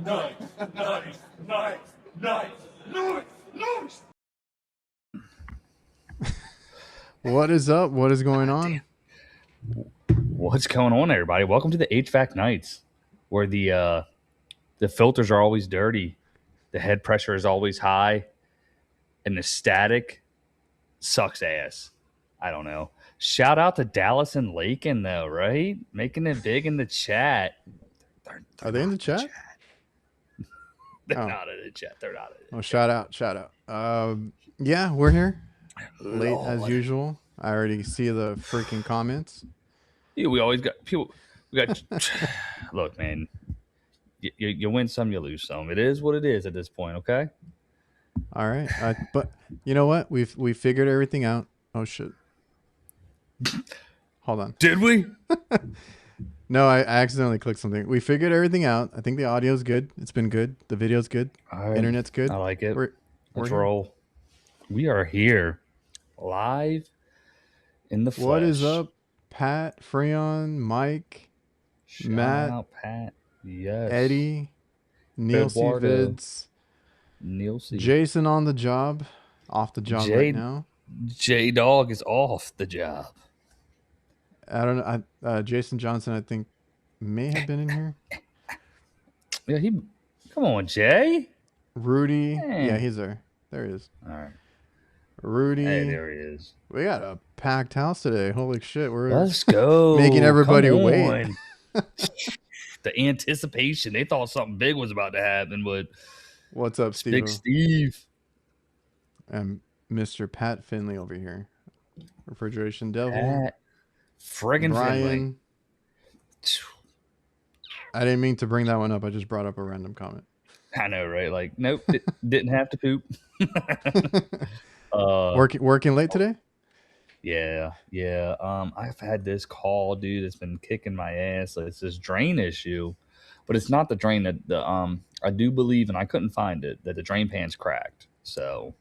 Nice, nice, nice, nice, nice, nice. What is up? What is going on? What's going on, everybody? Welcome to the HVAC Knights, where the filters are always dirty, the head pressure is always high, and the static sucks ass. I don't know. Shout out to Dallas and Lakin, though, right? Making it big in the chat. Are they in the chat? They're not in the chat. They're not in the chat. Shout out. Yeah, we're here. Late as usual. I already see the freaking comments. Yeah, we always got people. We got. Look, man. You win some, you lose some. It is what it is at this point. Okay. All right, but you know what? We figured everything out. Oh shit! Hold on. Did we? No, I accidentally clicked something. We figured everything out. I think the audio's good. It's been good. The video's good. All right. Internet's good. I like it. Let's roll. We are here, live in the flesh. What is up, Pat, Freon, Mike, Shout Matt, out, Pat, yes, Eddie, Neil C. Vids, Neil C. Jason on the job, off the job right now. J Dog is off the job. I don't know. Jason Johnson, I think, may have been in here. Yeah, come on, Jay. Rudy, yeah, he's there. There he is. All right, Rudy. Hey, there he is. We got a packed house today. Holy shit, let's go. Making everybody wait. The anticipation. They thought something big was about to happen, but what's up, Steve? Big Steve. And Mr. Pat Finley over here. Refrigeration Devil. Pat friggin' Finley. I didn't mean to bring that one up. I just brought up a random comment. I know, right? Like, nope, didn't have to poop. Working late today? Yeah. I've had this call, dude. It's been kicking my ass. It's this drain issue, but it's not the drain that I do believe, and I couldn't find it, that the drain pan's cracked. So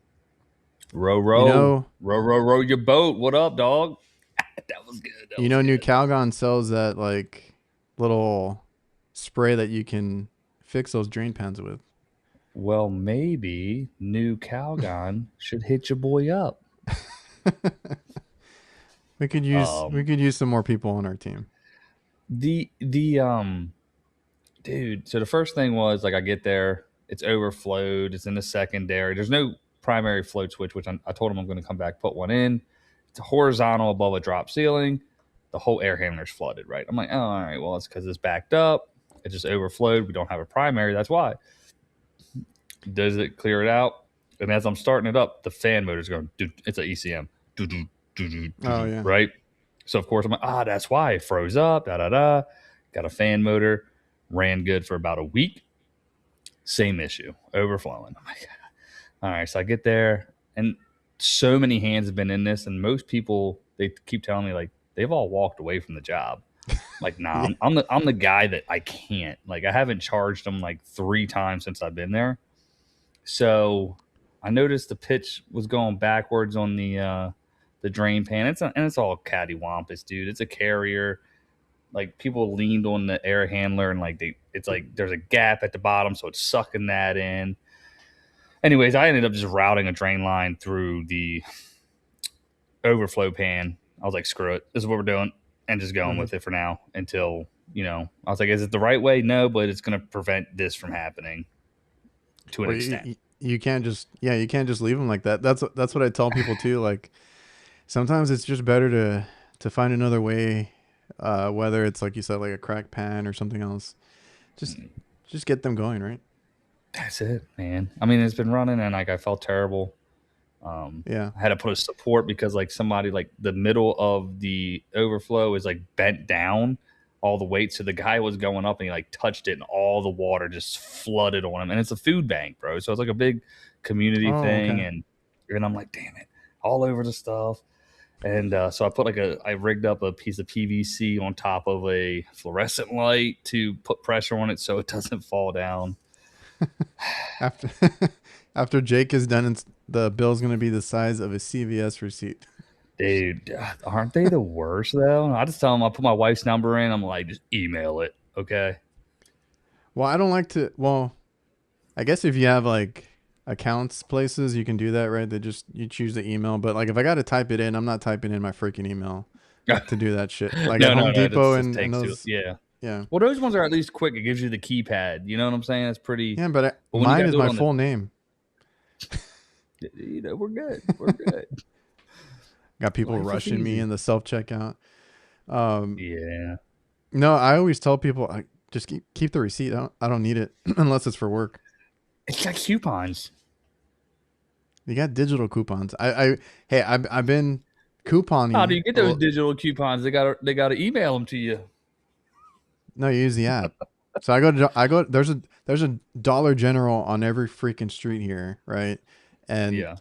row your boat. What up, dog? That was good. New Calgon sells that like little spray that you can fix those drain pans with. Well, maybe New Calgon should hit your boy up. We could use some more people on our team. Dude, so the first thing was, like, I get there, it's overflowed, it's in the secondary. There's no primary float switch, which I told him I'm going to come back, put one in. It's horizontal above a drop ceiling. The whole air handler's flooded, right? I'm like, oh, all right, well, it's because it's backed up. It just overflowed. We don't have a primary. That's why. Does it clear it out? And as I'm starting it up, the fan motor's going, dude, it's an ECM. Oh, yeah. Right? So, of course, I'm like, that's why it froze up. Got a fan motor. Ran good for about a week. Same issue. Overflowing. I'm like, all right. So I get there, and so many hands have been in this, and most people, they keep telling me, like, they've all walked away from the job. Like, nah, I'm the guy that I can't. Like, I haven't charged them like 3 times since I've been there. So I noticed the pitch was going backwards on the drain pan. It's all cattywampus, dude. It's a carrier. Like, people leaned on the air handler, and like it's like there's a gap at the bottom, so it's sucking that in. Anyways, I ended up just routing a drain line through the overflow pan. I was like, screw it. This is what we're doing, and just going with it for now until, I was like, is it the right way? No, but it's going to prevent this from happening to an extent. You can't just leave them like that. That's what I tell people too. Like, sometimes it's just better to find another way, whether it's like you said, like a cracked pan or something else. Just get them going, right? That's it, man. I mean, it's been running, and like I felt terrible. Yeah, I had to put a support because like somebody, like the middle of the overflow is like bent down all the weight, so the guy was going up and he like touched it, and all the water just flooded on him. And it's a food bank, bro, so it's like a big community thing. Okay. And I'm like, damn it, all over the stuff. And so I put I rigged up a piece of PVC on top of a fluorescent light to put pressure on it so it doesn't fall down. After Jake is done, the bill's going to be the size of a CVS receipt. Dude, aren't they the worst, though? I just tell them, I put my wife's number in. I'm like, just email it, okay? Well, I don't like to. Well, I guess if you have like accounts places, you can do that, right? They just you choose the email. But like if I got to type it in, I'm not typing in my freaking email to do that shit. Like at No, Home no, no. That Depot just and takes too. those, Yeah. yeah, Well, those ones are at least quick. It gives you the keypad. You know what I'm saying? It's pretty. yeah. But But when you got mine to is do it my on full name. we're good. We're good. Got people Life is rushing me easy. in the self checkout. Um, Yeah. no, I always tell people I just keep the receipt. I don't need it unless it's for work. It's like coupons. You got digital coupons. Hey, I've been How do couponing. you get those digital coupons? They got to email them to you. No, you use the app. So I go there's a Dollar General on every freaking street here, right? And Yeah.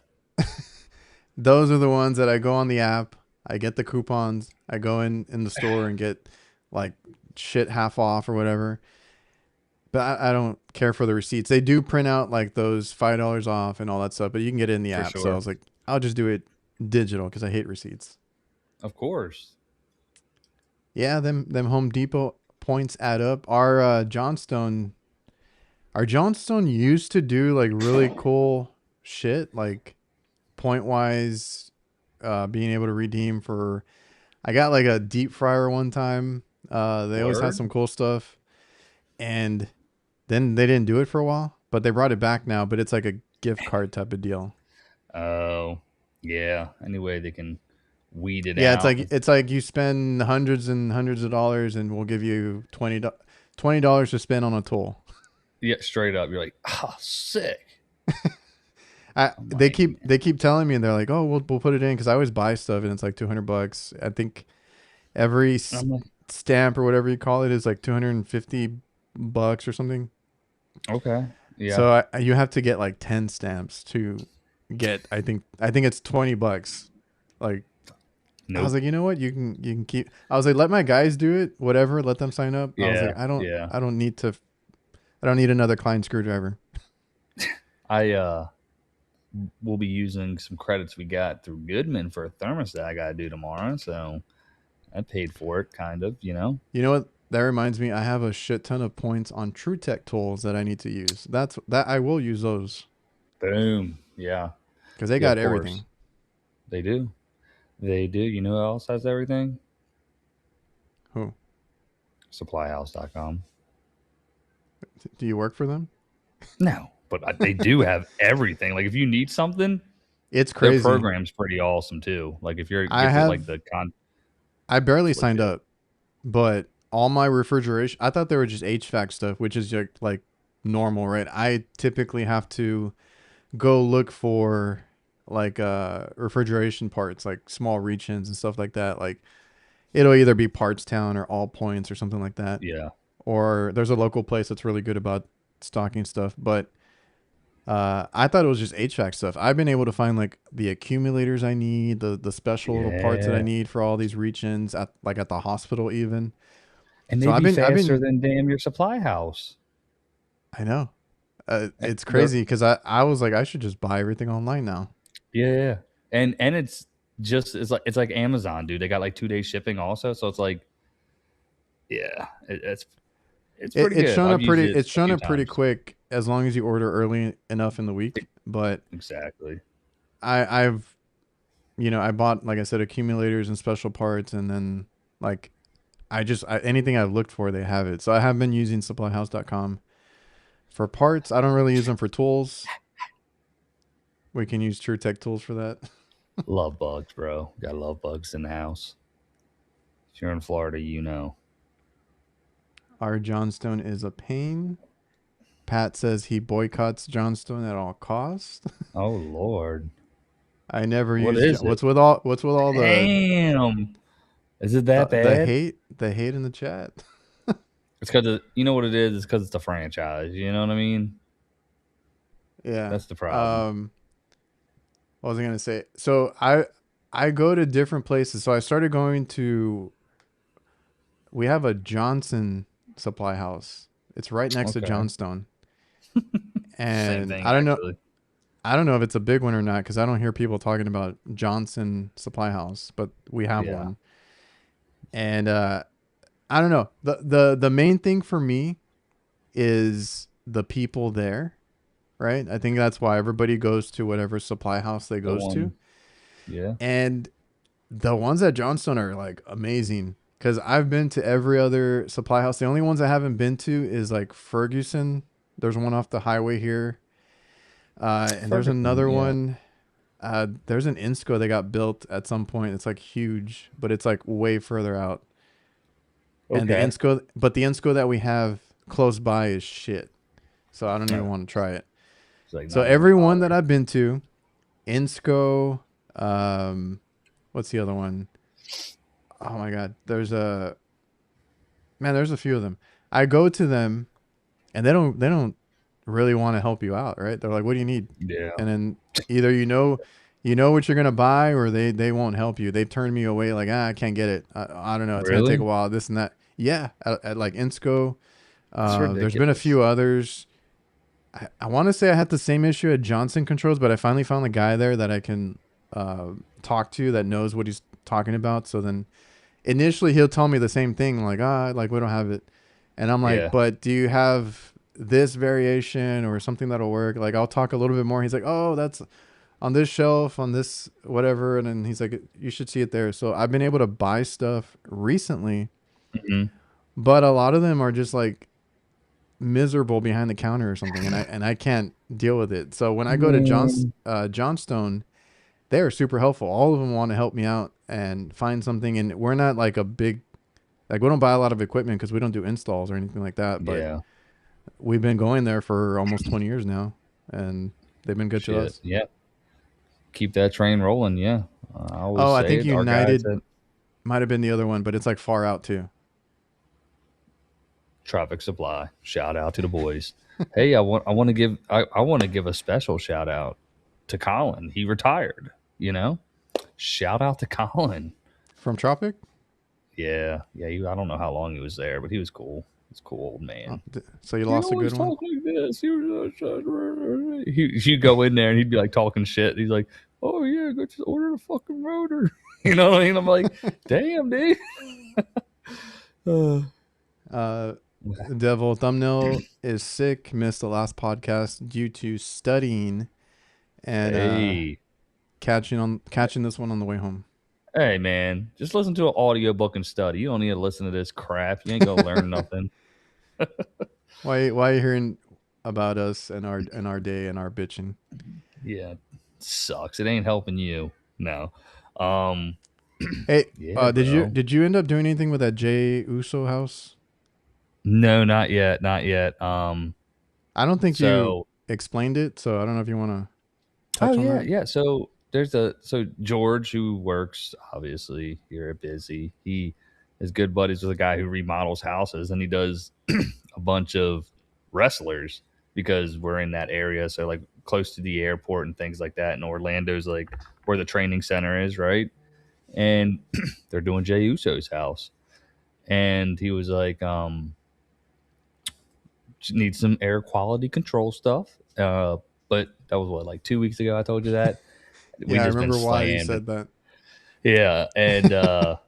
those are the ones that I go on the app. I get the coupons. I go in the store and get like shit half off or whatever. But I don't care for the receipts. They do print out like those $5 off and all that stuff, but you can get it in the For app. So I sure. was like, I'll just do it digital because I hate receipts. Of course. Yeah, them Home Depot points add up. Our Johnstone used to do like really cool shit, like point wise, being able to redeem for. I got like a deep fryer one time. They always have Word. some cool stuff, and then they didn't do it for a while, but they brought it back now. But it's like a gift card type of deal. Oh, yeah. Anyway, they can weed it Yeah, out. it's like you spend hundreds and hundreds of dollars, and we'll give you $20 to spend on a tool. Yeah, straight up. You're like, ah, sick. I'm They like, keep telling me, and they're like, "Oh, we'll put it in," because I always buy stuff, and it's like $200. I think every I'm like, stamp or whatever you call it is like $250 or something. okay, yeah, So you have to get like 10 stamps to get. I think it's $20. Like I was nope, like, you know what? You can keep. I was like, let my guys do it. Whatever. Let them sign up. I was yeah, like, I don't yeah. I don't need to. I don't need another Klein screwdriver. I will be using some credits we got through Goodman for a thermostat I got to do tomorrow. So I paid for it, kind of, you know. You know what? That reminds me, I have a shit ton of points on TrueTech tools that I need to use. That I will use those Boom, yeah, because they yeah. Of got course, everything. they do. They do. You know who else has everything? Who? Supplyhouse.com. Do you work for them? No, but they do have everything. Like if you need something, It's their crazy. program's pretty awesome too. Like if you're I get the like have the con, I barely it's signed legit. up, but all my refrigeration, I thought they were just HVAC stuff, which is like normal, right? I typically have to go look for like refrigeration parts, like small reach-ins and stuff like that. Like it'll either be Parts Town or All Points or something like that. Yeah, Or there's a local place that's really good about stocking stuff, but I thought it was just HVAC stuff. I've been able to find like the accumulators I need, the special little parts that I yeah, need for all these reach-ins at like at the hospital even. and So they be I've faster been than damn your supply house. I know. Eh, It's The crazy because I was like I should just buy everything online now. yeah, yeah. And it's like Amazon, dude. They got like 2 day shipping also, so it's like yeah, it's pretty It's good. shown I've up used pretty. it It's a shown few up pretty times. quick as long as you order early enough in the week. But Exactly. I've I bought like I said accumulators and special parts, and then like anything I've looked for they have it. So I have been using supplyhouse.com for parts. I don't really use them for tools. We can use TrueTech tools for that. Love bugs, bro. Got love bugs in the house. If you're in Florida, you know. Our Johnstone is a pain. Pat says he boycotts Johnstone at all costs. Oh Lord, I never what use is it? what's with all Damn, is it that the bad? hate in the chat. It's because you know what it is. It's because it's a franchise. You know what I mean? Yeah. That's the problem. What was I gonna say? So I go to different places. So I started going to. We have a Johnson supply house. It's right next to Okay, Johnstone, same and thing actually. I don't know if it's a big one or not because I don't hear people talking about Johnson Supply House, but we have Yeah, one. And I don't know. The main thing for me is the people there. right? I think that's why everybody goes to whatever supply house they The goes to. one, yeah. And the ones at Johnstone are like amazing because I've been to every other supply house. The only ones I haven't been to is like Ferguson. There's one off the highway here. And there's Ferguson, another yeah. one. There's an Insco that got built at some point. It's like huge, but it's like way further out. And Okay. the Insco that we have close by is shit. So I don't even No, want to try it. it's like So not even every one that bother. I've been to, Insco, what's the other one? Oh my God. There's a few of them. I go to them and they don't really want to help you out, right? They're like, "What do you need?" Yeah. And then either you know what you're gonna buy, or they won't help you. They've turned me away, like, I can't get it. I don't know. It's gonna take a Really? while. This and that. Yeah, at like Insco. It's There's been a ridiculous. few others. I want to say I had the same issue at Johnson Controls, but I finally found a guy there that I can talk to that knows what he's talking about. So then initially he'll tell me the same thing, like, like we don't have it. And I'm like, Yeah. but do you have this variation or something that'll work? Like, I'll talk a little bit more. He's like, oh, that's on this shelf, on this whatever. And then he's like, you should see it there. So I've been able to buy stuff recently, Hmm. but a lot of them are just like miserable behind the counter or something. And I can't deal with it. So when I go to Man. Johnstone, they are super helpful. All of them want to help me out and find something. And we're not like a big, like, we don't buy a lot of equipment because we don't do installs or anything like that. But Yeah. we've been going there for almost 20 years now, and they've been good to Shit. us. Yeah. Keep that train rolling. Yeah. I always Oh, I say think it. Our guys United at might have been the other one, but it's like far out too. Traffic Supply. Shout out to the boys. Hey, I want to give a special shout out to Colin. He retired. You know, shout out to Colin. From Tropic? Yeah, yeah. I don't know how long he was there, but he was cool. He's a cool old Oh, man. so you He lost a always good one? talk like this. He'd go in there and he'd be like talking shit. He's like, "Oh yeah, go just order the fucking rotor." You know what I mean? I'm like, "Damn, dude." Uh, Uh, Devil Thumbnail is sick, missed the last podcast due to studying and hey, catching this one on the way home. hey, man, just listen to an audiobook and study. You don't need to listen to this crap. You ain't gonna learn nothing. Why are you hearing about us and our day and our bitching? Yeah, sucks. It ain't helping you. No. Um. Hey, Yeah, did you bro. did you end up doing anything with that Jay Uso house? No, not yet. Not yet. I don't think you So explained it, so I don't know if you want to oh touch on yeah, that. yeah. So George, who works obviously here at Busy, he is good buddies with a guy who remodels houses, and he does a bunch of wrestlers because we're in that area, so like close to the airport and things like that. And Orlando's like where the training center is, right? And they're doing Jey Uso's house, and he was like, need some air quality control stuff. But that was what, like 2 weeks ago. I told you that we Yeah, I just been remember why you slammed. said that. Yeah, and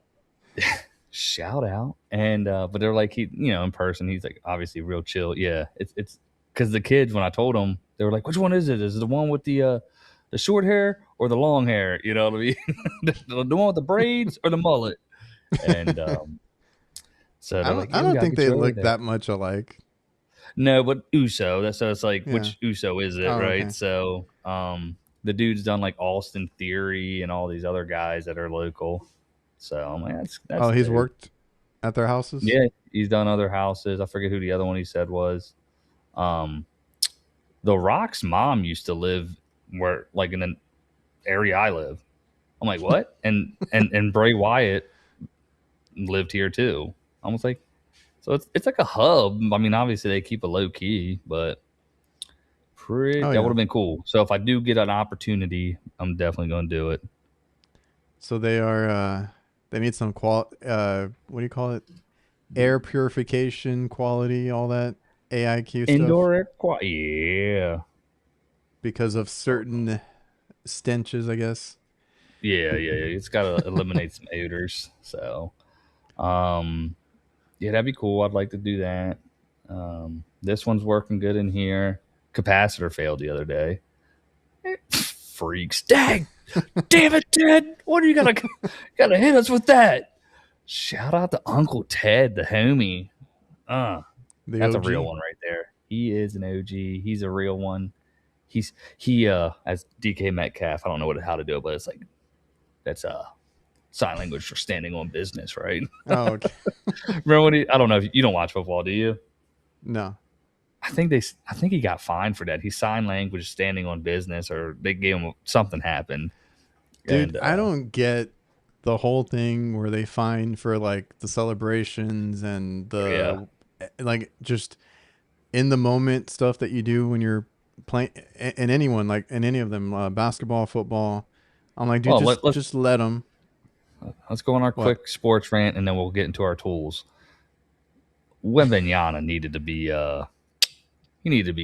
shout out. And but they're like, he, in person, he's like obviously real chill. Yeah, it's because the kids, when I told them, they were like, which one is it? Is it the one with the short hair or the long hair? You know what I mean? The one with the braids or the mullet? And so I they're don't like, I yeah, we don't gotta think get they you over look there. that much alike. No, but Uso. That's so it's like, Yeah. which Uso is it, Oh, right? okay. So the dude's done like Austin Theory and all these other guys that are local. So I'm like, that's Oh, he's dope. worked at their houses. Yeah, he's done other houses. I forget who the other one he said was. Um, the Rock's mom used to live where, like, in the area I live. I'm like, what? And Bray Wyatt lived here too. I was like, so it's like a hub. I mean, obviously they keep a low key, but Oh that would yeah. have been cool. So if I do get an opportunity, I'm definitely going to do it. So they need some what do you call it? Air purification quality, all that AIQ stuff Indoor air quality, yeah, because of certain stenches, I guess. yeah, yeah, yeah. It's got to eliminate some odors. So, um, yeah, that'd be cool. I'd like to do that. This one's working good in here. capacitor failed the other day. Freaks. Dang. Damn it, Ted. What are you gotta hit us with that? Shout out to Uncle Ted, the homie. The That's OG. a real one right there. He is an OG. He's a real one. He as DK Metcalf, I don't know how to do it, but it's like that's sign language for standing on business, right? Oh, okay. Remember when I don't know if you don't watch football, do you? No. I think he got fined for that. He signed language standing on business, or they gave him something happened. Dude, I don't get the whole thing where they fine for like the celebrations and the like just in the moment stuff that you do when you're playing, and anyone like in any of them, basketball, football. I'm like, dude, just let them. Let's go on our quick sports rant, and then we'll get into our tools. Wembanyama needed to be he needed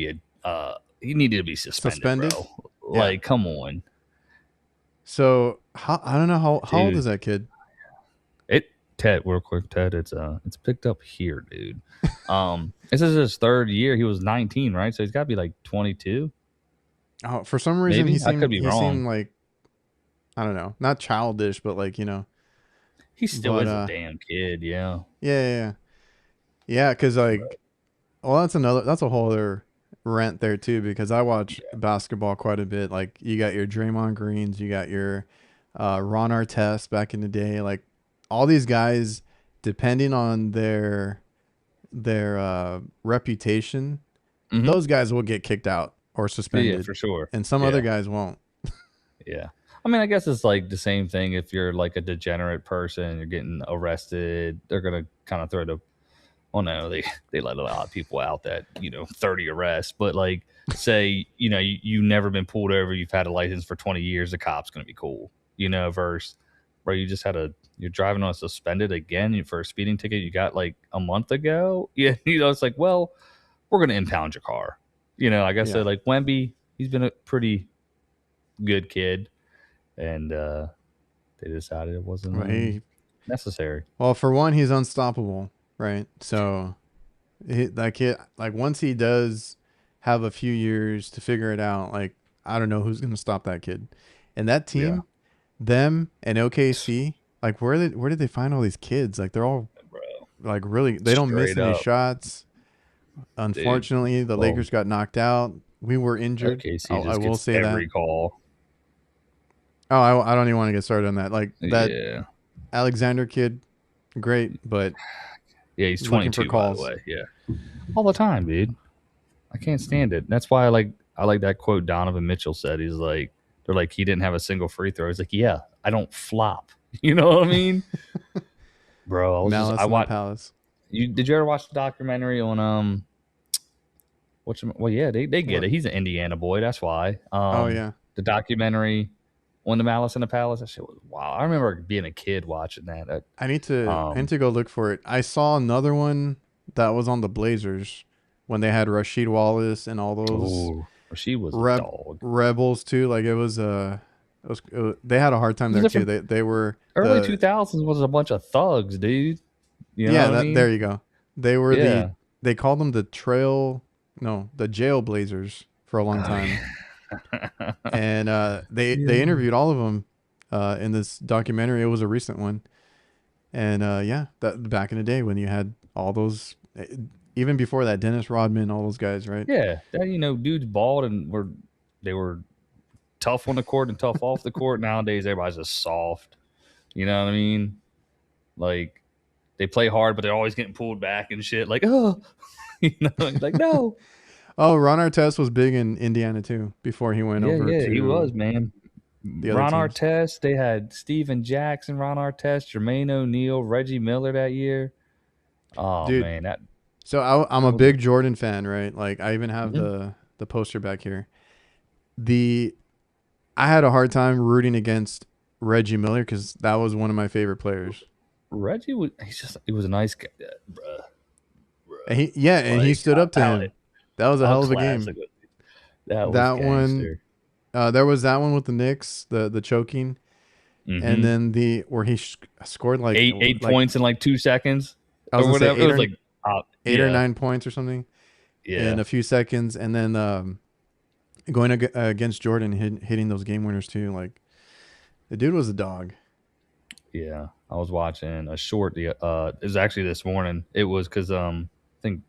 to be suspended? Bro. Yeah. Like, come on. So I don't know how old is that kid? Ted, real quick, Ted. It's picked up here, dude. This is his third year. He was 19, right? So he's got to be like 22. Oh, for some reason he seemed like, I don't know, not childish, but like, you know, he still is a damn kid. Yeah. Yeah. Because like, well, that's a whole other rant there too, because I watch basketball quite a bit. Like, you got your Draymond Greens, you got your Ron Artest back in the day. Like, all these guys, depending on their reputation, those guys will get kicked out or suspended. Yeah, for sure. And some other guys won't. Yeah. I mean, I guess it's like the same thing. If you're like a degenerate person, you're getting arrested, they're going to kind of throw the, well, no, they let a lot of people out that, 30 arrests. But like, say, you've never been pulled over, you've had a license for 20 years, the cop's going to be cool, versus where you just you're driving on a suspended again for a speeding ticket you got like a month ago. Yeah. It's like, well, we're going to impound your car. Like I said, like Wemby, he's been a pretty good kid. And they decided it wasn't necessary. Well, for one, he's unstoppable, right? So that kid, like, once he does have a few years to figure it out, like, I don't know who's going to stop that kid. And that team, them and OKC, like, where did they find all these kids? Like, they're all like really, they don't miss any shots. Unfortunately, the Lakers got knocked out. We were injured. I will say that. Call. Oh, I don't even want to get started on that. Like, that Alexander kid, great, but he's 22 by the way. Yeah, all the time, dude. I can't stand it. That's why I like that quote Donovan Mitchell said. He's like, they're like, he didn't have a single free throw. He's like, yeah, I don't flop. You know what I mean, bro? I watched Palace. Did you ever watch the documentary on they get it. He's an Indiana boy. That's why. The documentary. On the Malice in the Palace, that shit was wow. I remember being a kid watching that. I need to go look for it. I saw another one that was on the Blazers when they had Rasheed Wallace and all those. Ooh, Rasheed was a dog. Rebels too. Like, it was they had a hard time there too. They were early 2000s was a bunch of thugs, dude. You know what I mean? There you go. They were they called them the Jail Blazers for a long time. And they interviewed all of them in this documentary. It was a recent one. And that back in the day when you had all those, even before that, Dennis Rodman, all those guys, right? Yeah, dudes bald and they were tough on the court and tough off the court. Nowadays, everybody's just soft. You know what I mean? Like, they play hard, but they're always getting pulled back and shit. Like, oh, like, no. Oh, Ron Artest was big in Indiana too before he went over. Yeah, he was, man. Ron Artest, they had Steven Jackson, Ron Artest, Jermaine O'Neal, Reggie Miller that year. Oh, dude, man. So I'm a big Jordan fan, right? Like, I even have the poster back here. I had a hard time rooting against Reggie Miller because that was one of my favorite players. Reggie he was a nice guy, bruh. And he stood up to him. That was a hell of a game. That one, there was that one with the Knicks, the choking, and then where he scored like eight points in like 2 seconds or whatever. It was like 8 or 9 points or something. in a few seconds, and then going against Jordan, hitting those game winners too. Like the dude was a dog. Yeah, I was watching a short. It was actually this morning. It was because I think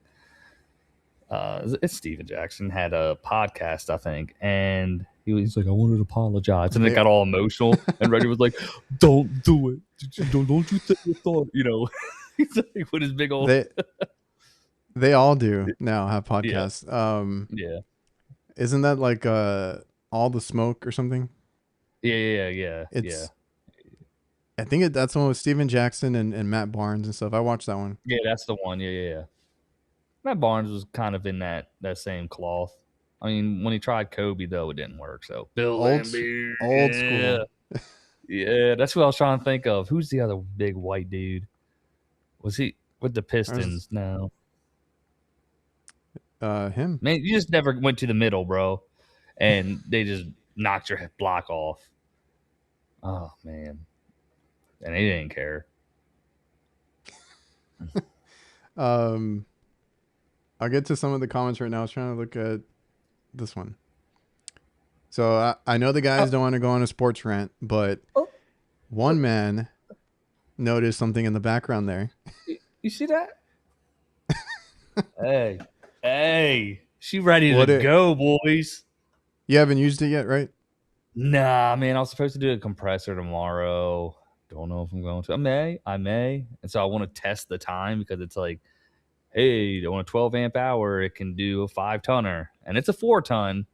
it's Steven Jackson had a podcast, I think, and he's like, I wanted to apologize, and it got all emotional, and Reggie was like, "Don't do it, don't you think you thought, you know?" He's like with his big old. They all do now have podcasts. Yeah. Isn't that like All the Smoke or something? Yeah. I think that's the one with Steven Jackson and Matt Barnes and stuff. I watched that one. Yeah, that's the one. Yeah. Matt Barnes was kind of in that same cloth. I mean, when he tried Kobe, though, it didn't work. So Bill Laimbeer, old school. Yeah, that's what I was trying to think of. Who's the other big white dude? Was he with the Pistons? No. Him. Man, you just never went to the middle, bro, and they just knocked your block off. Oh man, and they didn't care. I'll get to some of the comments right now. I was trying to look at this one. So I know the guys don't want to go on a sports rant, but one man noticed something in the background there. You see that? Hey, she ready to go, boys. You haven't used it yet, right? Nah, man. I was supposed to do a compressor tomorrow. Don't know if I'm going to. I may. And so I want to test the time because it's like, hey, on a 12 amp hour, it can do a 5-tonner, and it's a 4-ton.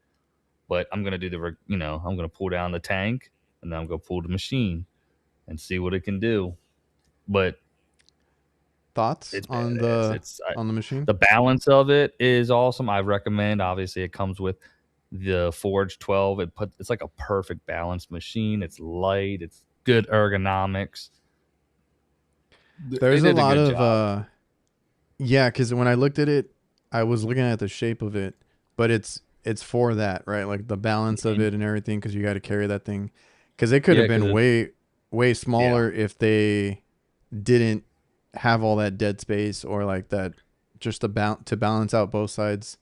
But I'm gonna do I'm gonna pull down the tank, and then I'm gonna pull the machine and see what it can do. But thoughts on the machine? The balance of it is awesome. I recommend. Obviously, it comes with the Forge 12. It's like a perfect balanced machine. It's light. It's good ergonomics. There's a lot of because when I looked at it, I was looking at the shape of it, but it's for that, right? Like the balance of it and everything, because you got to carry that thing. Because it could have been way smaller if they didn't have all that dead space or like that, just to balance out both sides.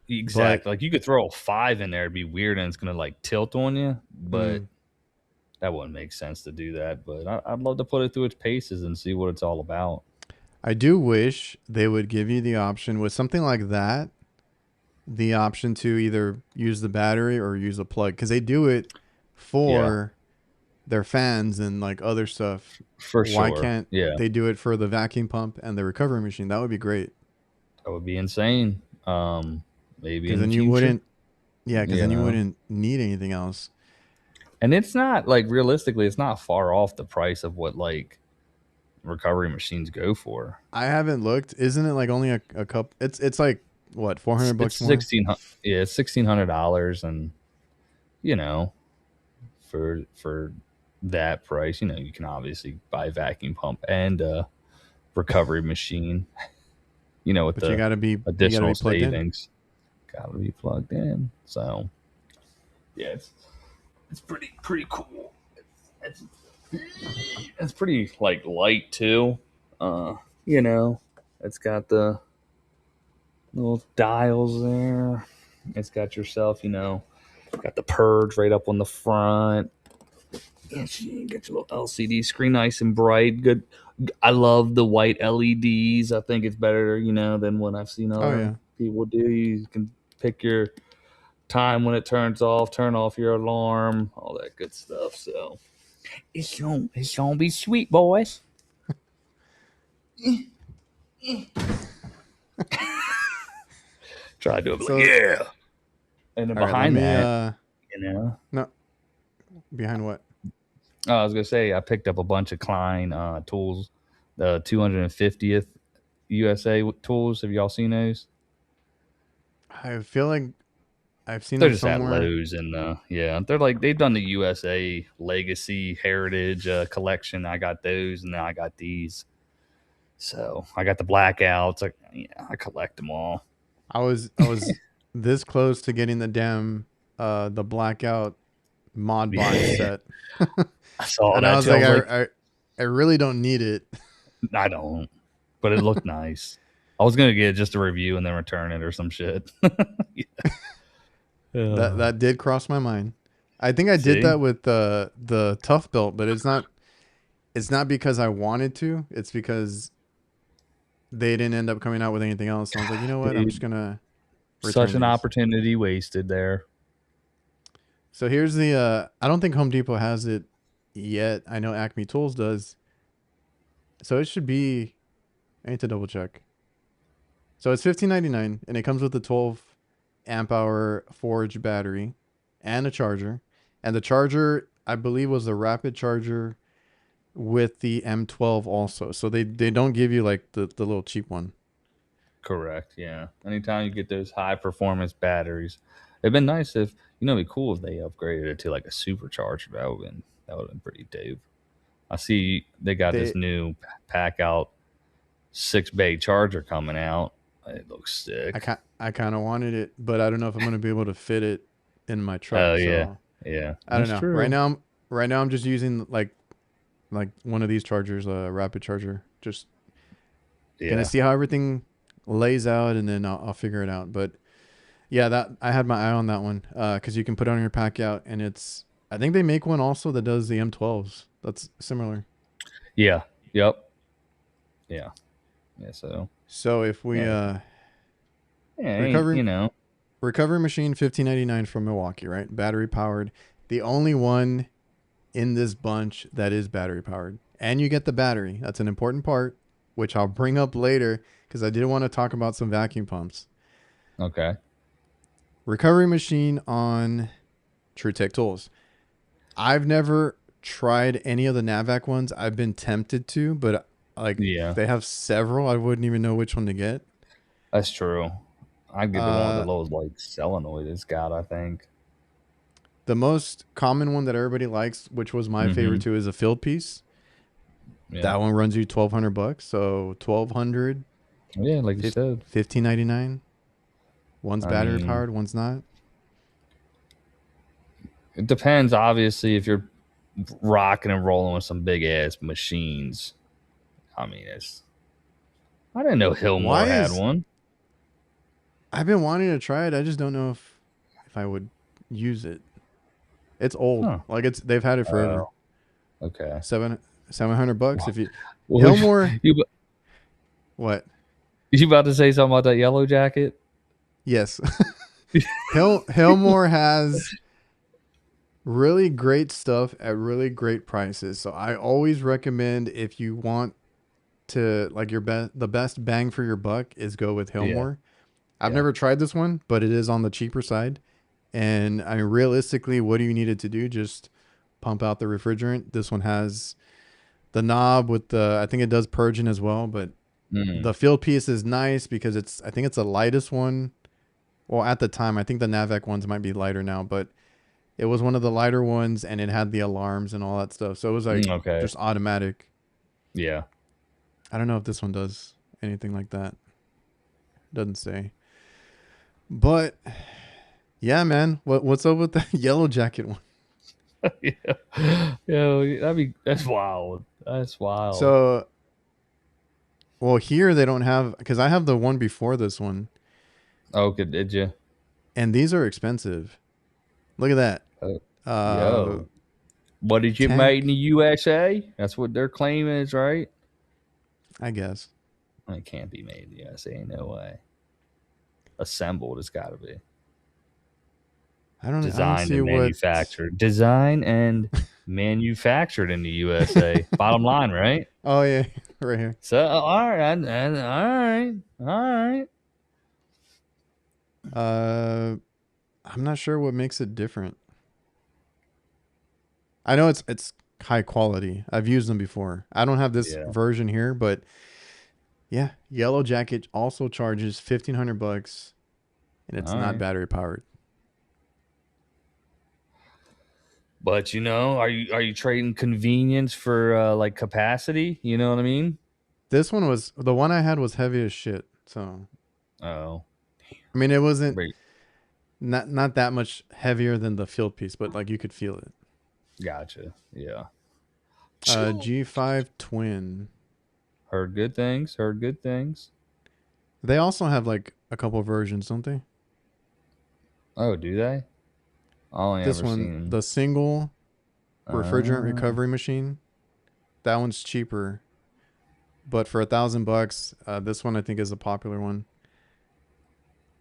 Exactly. Like you could throw a 5 in there, it'd be weird, and it's gonna like tilt on you, but that wouldn't make sense to do that. But I'd love to put it through its paces and see what it's all about. I do wish they would give you the option with something like that, the option to either use the battery or use a plug, because they do it for their fans and like other stuff. For sure. Why can't they do it for the vacuum pump and the recovery machine? That would be great. That would be insane. Maybe in then the you future. Wouldn't. Yeah, because then you wouldn't need anything else. And it's not like realistically, it's not far off the price of what like recovery machines go for. I haven't looked. Isn't it like only a couple? It's like what, $400 more? $1,600. Yeah, it's $1,600, and for that price, you can obviously buy a vacuum pump and a recovery machine. With but you gotta be additional savings. Gotta be plugged in. So yeah, it's pretty cool. It's pretty like light too. It's got the little dials there. It's got yourself, got the purge right up on the front. Yeah, you get your little LCD screen, nice and bright. Good. I love the white LEDs. I think it's better, than what I've seen other people do. You can pick your time when it turns off, turn off your alarm, all that good stuff. So it's gonna be sweet, boys. Try to do it like, yeah. And then behind that, No. Behind what? I was gonna say I picked up a bunch of Klein tools, the 250th USA tools. Have y'all seen those? I feel like I've seen they're them just somewhere. at Lowe's, and they're like they've done the USA Legacy Heritage collection. I got those, and now I got these. So I got the blackouts. I collect them all. I was this close to getting the damn the blackout mod box set. I saw and that. I was like, I really don't need it. I don't, but it looked nice. I was gonna get just a review and then return it or some shit. That did cross my mind. I think I did See? that with the tough belt, but it's not because I wanted to. It's because they didn't end up coming out with anything else. So I was like, you know what? I'm just Dude, gonna such return an these. opportunity wasted there. So here's the I don't think Home Depot has it yet. I know Acme Tools does. So it should be, I need to double check. So it's $15.99 and it comes with a 12 amp hour Forge battery and a charger. And the charger, I believe, was the rapid charger with the M12 also. So they don't give you like the little cheap one. Correct. Yeah. Anytime you get those high performance batteries, it'd been nice if it'd be cool if they upgraded it to like a supercharger. That would have been pretty dope. I see they got They this new pack out 6 bay charger coming out. It looks I sick. ca- I kind of wanted it, but I don't know if I'm going to be able to fit it in my Oh truck. yeah, So yeah, I don't that's know. Right true. now I'm just using like one of these chargers, a rapid charger. Just gonna Yeah, see how everything lays out, and then I'll figure it out. But yeah, that I had my eye on that one because you can put it on your pack out, and it's I think they make one also that does the M12s. That's similar. yeah, yep, yeah, yeah. So So if we yeah, yeah, ain't recovery recovery machine 1599 from Milwaukee, right? Battery powered. The only one in this bunch that is battery powered, and you get the battery. That's an important part, which I'll bring up later because I did want to talk about some vacuum pumps. okay, Recovery machine on TrueTech Tools. I've never tried any of the Navac ones. I've been tempted to, but like yeah, they have several. I wouldn't even know which one to get. that's true. I'd get the one with the Uh, lowest like solenoid it's got. I think. the most common one that everybody likes, which was my favorite Mm-hmm. too, is a field piece. Yeah, That one runs you $1,200. So 1,200, yeah, like you said. 1,599. One's I battery mean, powered, one's not. it depends. Obviously, if you're rocking and rolling with some big ass machines. I mean, it's. I didn't know Why Hillmore had is one. I've been wanting to try it. I just don't know if I would use it. It's old. Huh. Like they've had it forever. Oh, okay. Seven $700 if you Well, Hillmore. you What? you about to say something about that yellow jacket? Yes. Hillmore has really great stuff at really great prices. So I always recommend if you want to like the best bang for your buck is go with Yeah, Hillmore. I've yeah. never tried this one, but it is on the cheaper side. And I mean, realistically, what do you need it to do? Just pump out the refrigerant. This one has the knob with I think it does purging as well, but Mm, the field piece is nice because I think it's the lightest one. Well, at the time, I think the Navac ones might be lighter now, but it was one of the lighter ones and it had the alarms and all that stuff. So it was like okay. just automatic. Yeah. I don't know if this one does anything like that. Doesn't say. But yeah, man, what's up with the yellow jacket one? Yeah. Yeah. That's wild. That's wild. So, well, here they don't have because I have the one before this one, Okay, did you? and these are expensive. Look at that. Oh, Uh, yo. What did you made in tank, the USA? That's what their claim is, right? I guess. It can't be made in the USA. No way. Assembled, it's got to be. I don't Designed see and what. manufactured. Designed and manufactured in the USA. Bottom line, right? Oh yeah, right here. So, all right. And all right. All right. Uh, I'm not sure what makes it different. I know it's high quality. I've used them before. I don't have this Yeah. version here, but yeah, Yellow Jacket also charges $1,500, and it's All not right. battery powered. But are you trading convenience for like capacity? You know what I mean? This one was the one I had was heavy as shit. So Oh, I mean, it wasn't wait, not that much heavier than the field piece, but like you could feel it. gotcha. Yeah. G5 Twin. Heard good things. Heard good things. They also have like a couple versions, don't they? Oh, do they? I only This ever one, seen. the single refrigerant Uh, recovery machine, that one's cheaper. But for $1,000, this one I think is a popular one.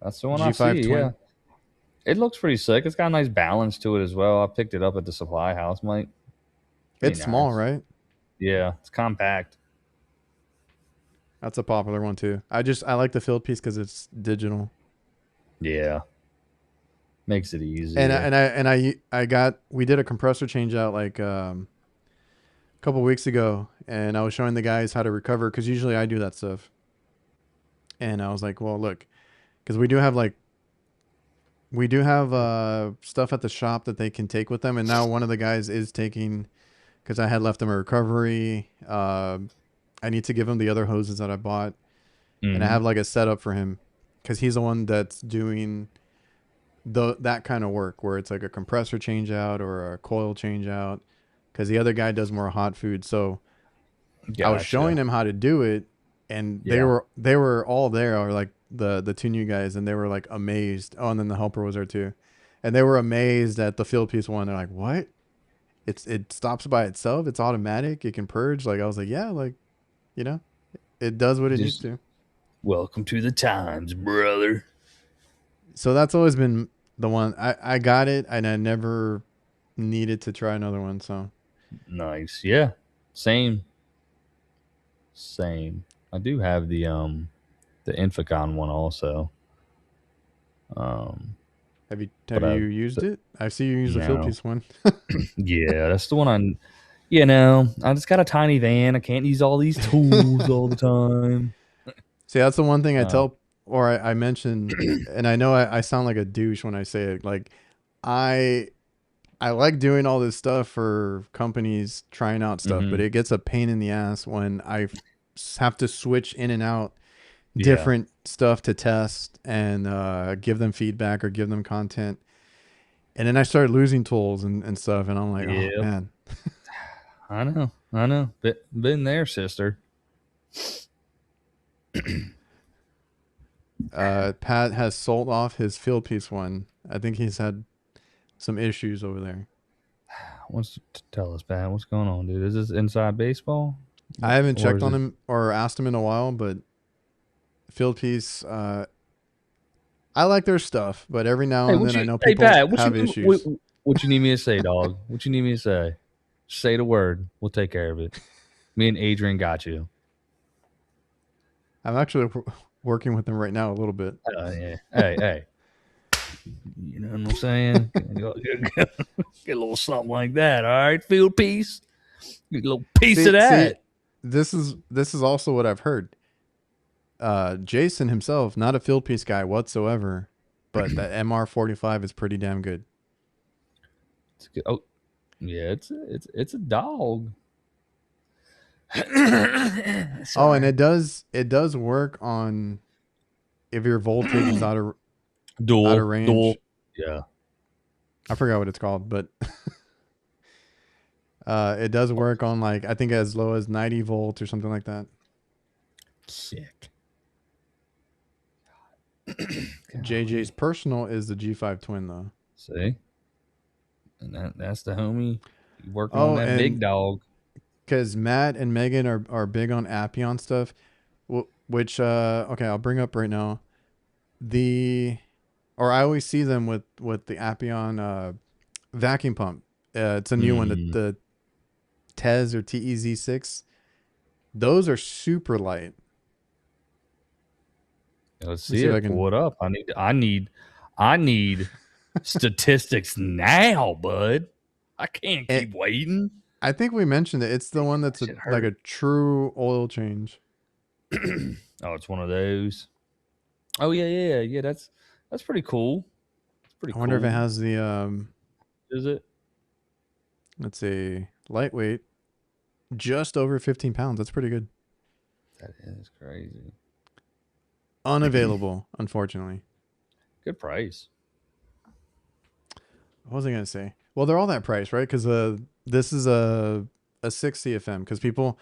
that's the one I G5 see. Yeah, twin. it looks pretty sick. It's got a nice balance to it as well. I picked it up at the supply house, Mike. Pretty It's small, nice. right? Yeah, it's compact. That's a popular one too. I like the field piece because it's digital. Yeah, makes it And easier. I got we did a compressor change out like a couple weeks ago, and I was showing the guys how to recover because usually I do that stuff. And I was like, well, look, because we do have stuff at the shop that they can take with them, and now one of the guys is taking because I had left him a recovery. I need to give him the other hoses that I bought, and I Hmm. have like a setup for him because he's the one that's doing that kind of work where it's like a compressor change out or a coil change out because the other guy does more hot food. So I was showing Gotcha. him how to do it, and Yeah. they were all there, or like the two new guys, and they were like amazed. Oh, and then the helper was there too, and they were amazed at the field piece one. They're like, "What? It stops by itself. It's automatic. It can purge." Like I was like, "Yeah, like you know, it does what it needs Just to." welcome to the times, brother. So that's always been the one I got it, and I never needed to try another one. So Nice. Yeah. Same. Same. I do have the Inficon one also. Um, have but you used th- it? I see you use the field no. piece one. Yeah, that's the one I just got a tiny van. I can't use all these tools all the time. See, that's the one thing I Uh, tell, or I mention, and I know I sound like a douche when I say it. Like, I I like doing all this stuff for companies trying out stuff, but hmm. it gets a pain in the ass when have to switch in and out Yeah. different stuff to test and give them feedback or give them content. And then I start losing tools and stuff, and I'm like, oh Yep. man. I know. I know. Been there, sister. Pat has sold off his field piece one. I think he's had some issues over there. Tell us, Pat? What's going on, dude? Is this inside baseball, I haven't or checked is on it? him or asked him in a while, but field piece, I like their stuff, but every now Hey, and then I know Hey, people Pat? have issues. What you need me to say, dog? What you need me to say? Say the word. We'll take care of it. Me and Adrian got you. I'm actually working with them right now a little bit. Yeah. Hey. You know what I'm saying? Get a little something like that. All right, field piece. Get a little piece of See, that. this is also what I've heard. Jason himself, not a field piece guy whatsoever, but that MR45 is pretty damn good. It's good. Oh, yeah. It's a dog. Oh, and Sorry. it does work on if your voltage is out of Dual. range. Yeah. I forgot what it's called, but it does work on like I think as low as 90 volts or something like that. Sick. JJ's Golly. personal is the G5 twin though. See, and that's the homie. You working on Oh, that big and dog? because Matt and Megan are big on Appion stuff, which okay, I'll bring up right now. The or I always see them with the Appion vacuum pump. It's a new one, Hmm. the Tez or TEZ6. Those are super light. Let's Let me see see if I it. can. Pull it up. I need statistics now, bud. I can't It, keep waiting. I think we mentioned it. It's the one That that's shit like hurt. a true oil change. Oh, it's one of those. Oh yeah. That's pretty cool. It's pretty I wonder if it cool. has the Is it? let's see, lightweight, just over 15 pounds. That's pretty good. That is crazy. Unavailable, unfortunately. Good price. What was I gonna say? Well, they're all that price, right? Because this is a 6 CFM. Because people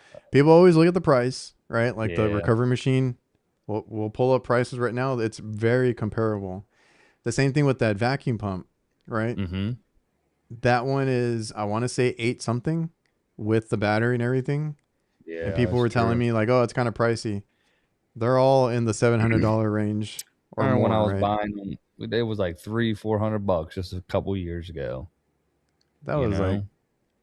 always look at the price, right? Like the Yeah. recovery machine. We'll pull up prices right now. It's very comparable. The same thing with that vacuum pump, right? Mm-hmm. That one is, I want to say 8 something with the battery and everything. And Yeah, people that's were telling true. me like, oh, it's kind of pricey. They're all in the $700 range I or remember when I more, was right? buying them, it was like $300-400 just a couple years ago. That You was like know,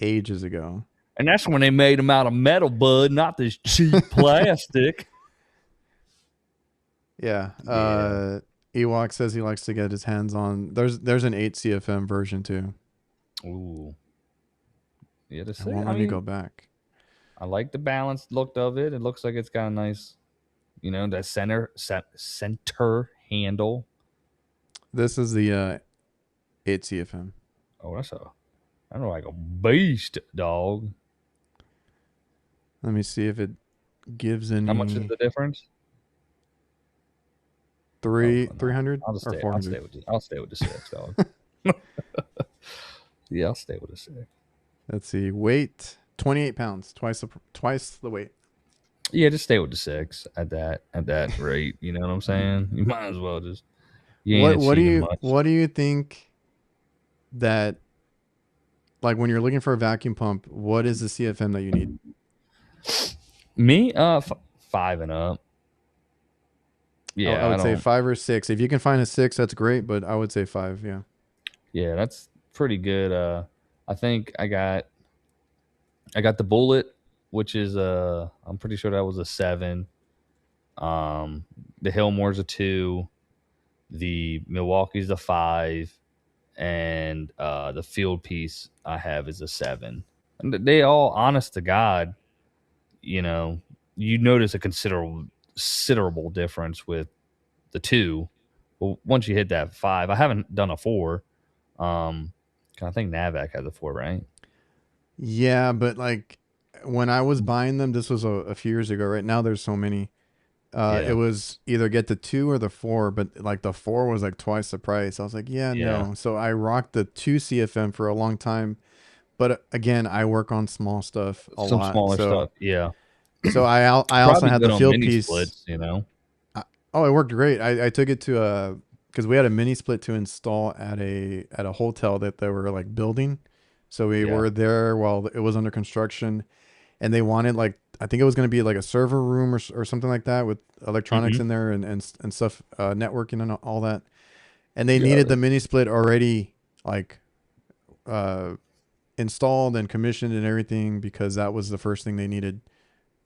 ages ago. and that's when they made them out of metal, bud, not this cheap plastic. Yeah. Yeah. Ewok says he likes to get his hands on. There's an 8 CFM version too. Ooh. Yeah, to It say. won't I let me mean, go back. I like the balanced look of it. It looks like it's got a nice, that center handle. This is the 8 CFM. Oh, that's like a beast, dog. Let me see if it gives How much is any the difference? Oh no, 300 I'll just or stay. I'll 400. stay with the 6, dog. Yeah, I'll stay with the 6. Let's see. Weight 28 pounds, twice the weight. Yeah, just stay with the 6 at that rate. You know what I'm saying? You might as well just. You ain't achieving much. What do you think that, like, when you're looking for a vacuum pump, what is the CFM that you need? Me, 5 and up. I Yeah, I would say don't. 5 or 6. If you can find a 6, that's great, but I would say 5. Yeah. Yeah, that's pretty good. I think I got the Bullet, which is I'm pretty sure that was a 7. The Hillmore's a 2. The Milwaukee's a 5, and the Field piece I have is a 7. And they all, honest to God, you know, you notice a considerable difference with the 2. Well, once you hit that 5, I haven't done a 4. Um, I think Navac has a 4, right? Yeah, but like when I was buying them, this was a few years ago. Right now, there's so many. It Yeah, was either get the 2 or the 4, but like the 4 was like twice the price. I was like, yeah, yeah. no. So I rocked the 2 CFM for a long time. But again, I work on small stuff a Some lot. smaller stuff. Yeah, I also probably had the good on field mini piece. splits. You know. Oh, it worked great. I took it to because we had a mini split to install at a hotel that they were like building. So we Yeah. were there while it was under construction, and they wanted like, I think it was going to be like a server room or something like that with electronics Mm-hmm. in there and stuff, networking and all that. And they Got needed the it. mini split already like uh, installed and commissioned and everything because that was the first thing they needed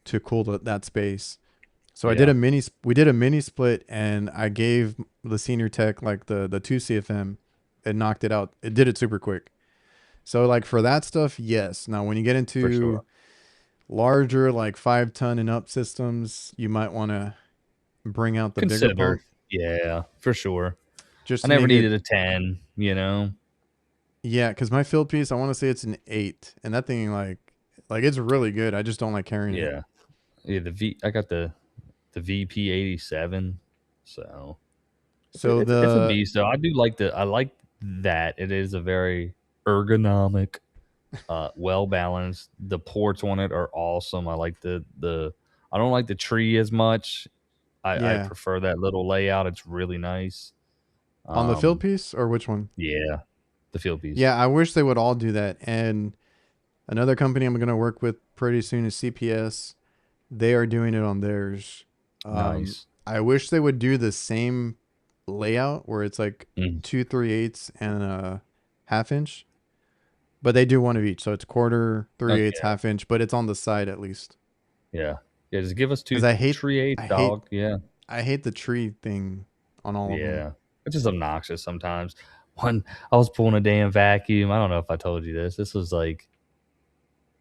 to cool that space. So Yeah. we did a mini split, and I gave the senior tech like the 2 CFM. It knocked it out. It did it super quick. So like for that stuff, yes. Now when you get For into sure. larger like 5 ton and up systems, you might want to bring out the bigger Consider. pump Yeah, for sure. just I to never make it. needed a 10. You know. Yeah, because my field piece, I want to say it's an 8, and that thing like it's really good. I just don't like carrying it. Yeah. Yeah. I got the VP87. So it's a, So it's it's a the beast though. I like that. It is a very ergonomic, well balanced. The ports on it are awesome. I like the I don't like the tree as much. I yeah, prefer that little layout. It's really nice. on the field Um, piece or which one? yeah, the field piece. Yeah, I wish they would all do that. And another company I'm going to work with pretty soon is CPS. They are doing it on theirs. Nice. I wish they would do the same layout where it's like Mm. 2 3/8 and a half inch, but they do one of each. So it's quarter, Oh 3/8, yeah, half inch, but it's on the side at least. yeah, yeah. Just give us Because two tree eighths, I hate, dog. Yeah, I hate the tree thing on all of them. yeah. It's just obnoxious sometimes. When I was pulling a damn vacuum, I don't know if I told you this. This was like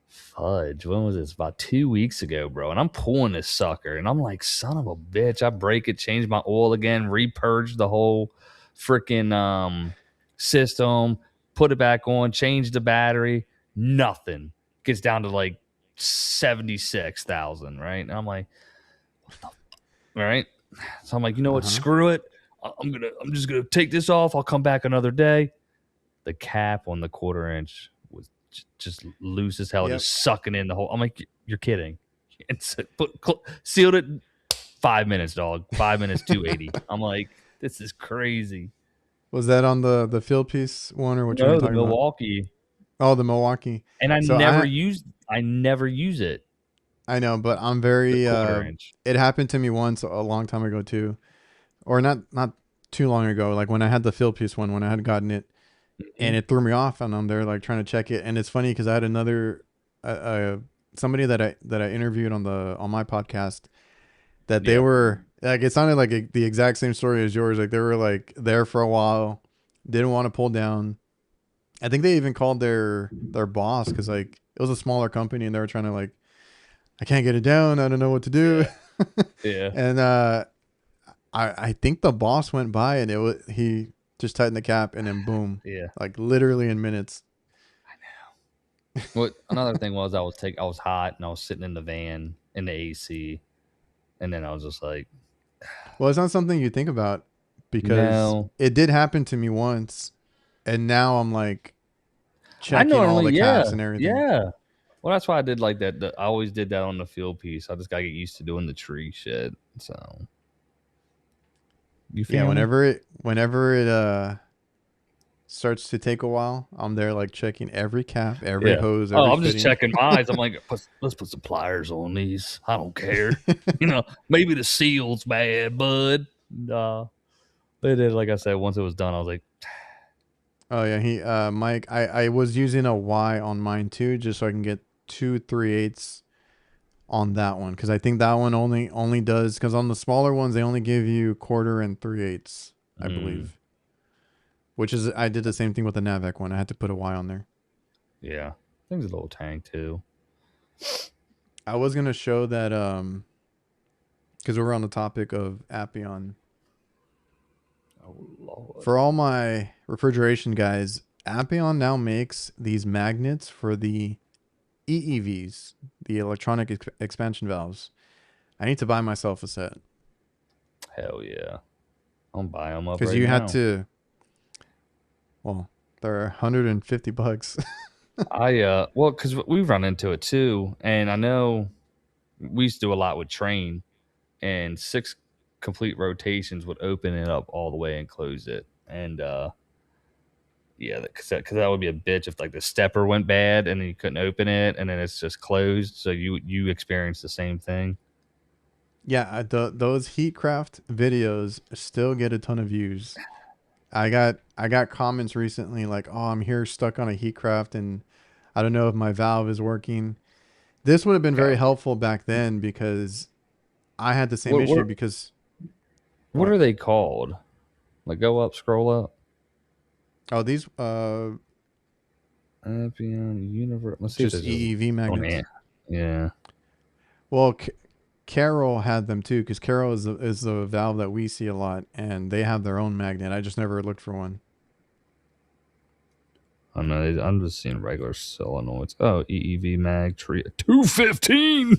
fudge. When was this? About 2 weeks ago, bro. And I'm pulling this sucker, and I'm like, son of a bitch. I break it, change my oil again, repurge the whole freaking system, put it back on, change the battery. Nothing. Gets down to like 76,000, right? And I'm like, all right. So I'm like, you know Uh what? huh. Screw it. I'm just gonna take this off. I'll come back another day. The cap on the quarter inch was just loose as hell, Yep. just sucking in the whole. I'm like, you're kidding. And so sealed it, 5 minutes, dog. 5 minutes, 280. I'm like, this is crazy. Was that on the field piece one or which one are you No, the talking about? Milwaukee. Oh, the Milwaukee. And I So never use it. I know, but I'm The very quarter inch. it happened to me once a long time ago too. Or not too long ago, like when I had the field piece one when I had gotten it and it threw me off and I'm there like trying to check it and it's funny cuz I had another somebody that I interviewed on my podcast that they were like it sounded like the exact same story as yours, like they were like there for a while, didn't want to pull down. I think they even called their boss cuz like it was a smaller company and they were trying to like I can't get it down, I don't know what to do. Yeah. And I think the boss went by and he just tightened the cap and then boom. Yeah. Like literally in minutes. What another thing was I was hot and I was sitting in the van in the AC, and then I was just like, Well, it's not something you think about because no. it did happen to me once and now I'm like I checking all normally, the caps and everything. yeah. Well, that's why I did like that. I always did that on the field piece. I just gotta get used to doing the tree shit. So you feel Yeah, me? whenever it starts to take a while, I'm there like checking every cap, every hose, every I'm just fitting. checking my eyes. I'm like, let's put some pliers on these. I don't care. Maybe the seal's bad, bud. But then, like I said, once it was done, I was like, Oh yeah, Mike, I was using a Y on mine too, just so I can get 2 3/8 on that one because I think that one only does because on the smaller ones they only give you quarter and 3/8, I believe. Which is I did the same thing with the Navec one. I had to put a Y on there. yeah, thing's a little tank too. I was gonna show that because we're on the topic of Appion. Oh Lord. For all my refrigeration guys, Appion now makes these magnets for the EEVs, the electronic expansion valves. I need to buy myself a set. Hell yeah, I'm buying them up Because right you now. had to. Well, they're $150. Well, because we've run into it too, and I know we used to do a lot with train, and 6 complete rotations would open it up all the way and close it, and yeah, because that would be a bitch if like the stepper went bad and then you couldn't open it, and then it's just closed. So you experience the same thing. Yeah, those Heatcraft videos still get a ton of views. I got comments recently like, "Oh, I'm here stuck on a Heatcraft and I don't know if my valve is working." This would have been very helpful back then because I had the same issue because What are they called? Like go up, scroll up. Oh, these Appian Universe. Let's see just if this is. EEV Oh magnets. man, yeah. Well, Carroll had them too because Carroll is the valve that we see a lot, and they have their own magnet. I just never looked for one. Oh no, I'm just seeing regular solenoids. Oh, EEV mag tree 215.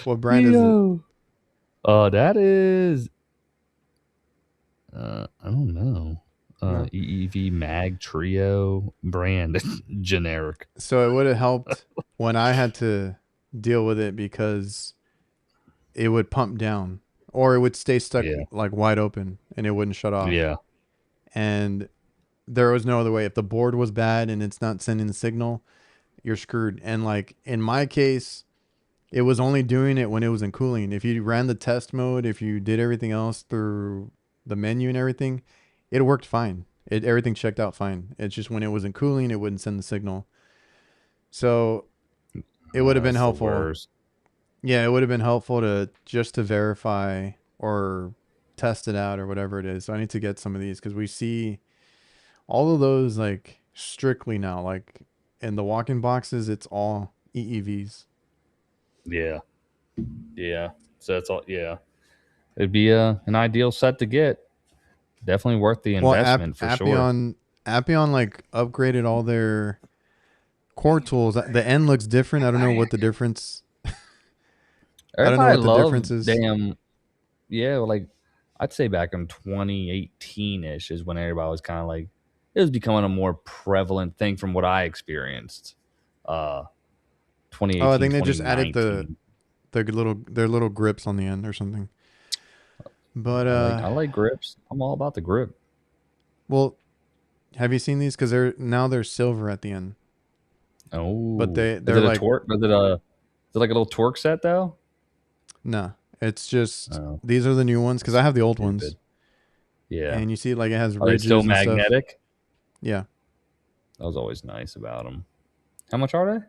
What brand is it? That is. I don't know. No. EEV Mag Trio brand generic. So it would have helped when I had to deal with it because it would pump down or it would stay stuck like wide open and it wouldn't shut off. Yeah. And there was no other way. If the board was bad and it's not sending the signal, you're screwed. And like in my case, it was only doing it when it was in cooling. If you ran the test mode, if you did everything else through the menu and everything, it worked fine. Everything checked out fine. It's just when it was in cooling, it wouldn't send the signal. So it would have been helpful. Yeah, it would have been helpful to verify or test it out or whatever it is. So I need to get some of these because we see all of those like strictly now. Like in the walk-in boxes, it's all EEVs. Yeah. Yeah. So that's all. Yeah. It'd be an ideal set to get. Definitely worth the investment for sure. Appion like upgraded all their core tools. The end looks different. I don't know what the difference. I don't know what the difference is. Damn. Yeah, like I'd say back in 2018-ish is when everybody was kind of like it was becoming a more prevalent thing from what I experienced. 2018. Oh, I think they just added they're little grips on the end or something. But I like grips. I'm all about the grip. well, have you seen these? Because they're silver at the end. But Oh, is they're it a like, torque? Is it like a little torque set though? nah. It's just Oh, these are the new ones because I have the old ones, stupid. Yeah. and you see like it has Are they still ridges and stuff. magnetic? Yeah, That was always nice about them. How much are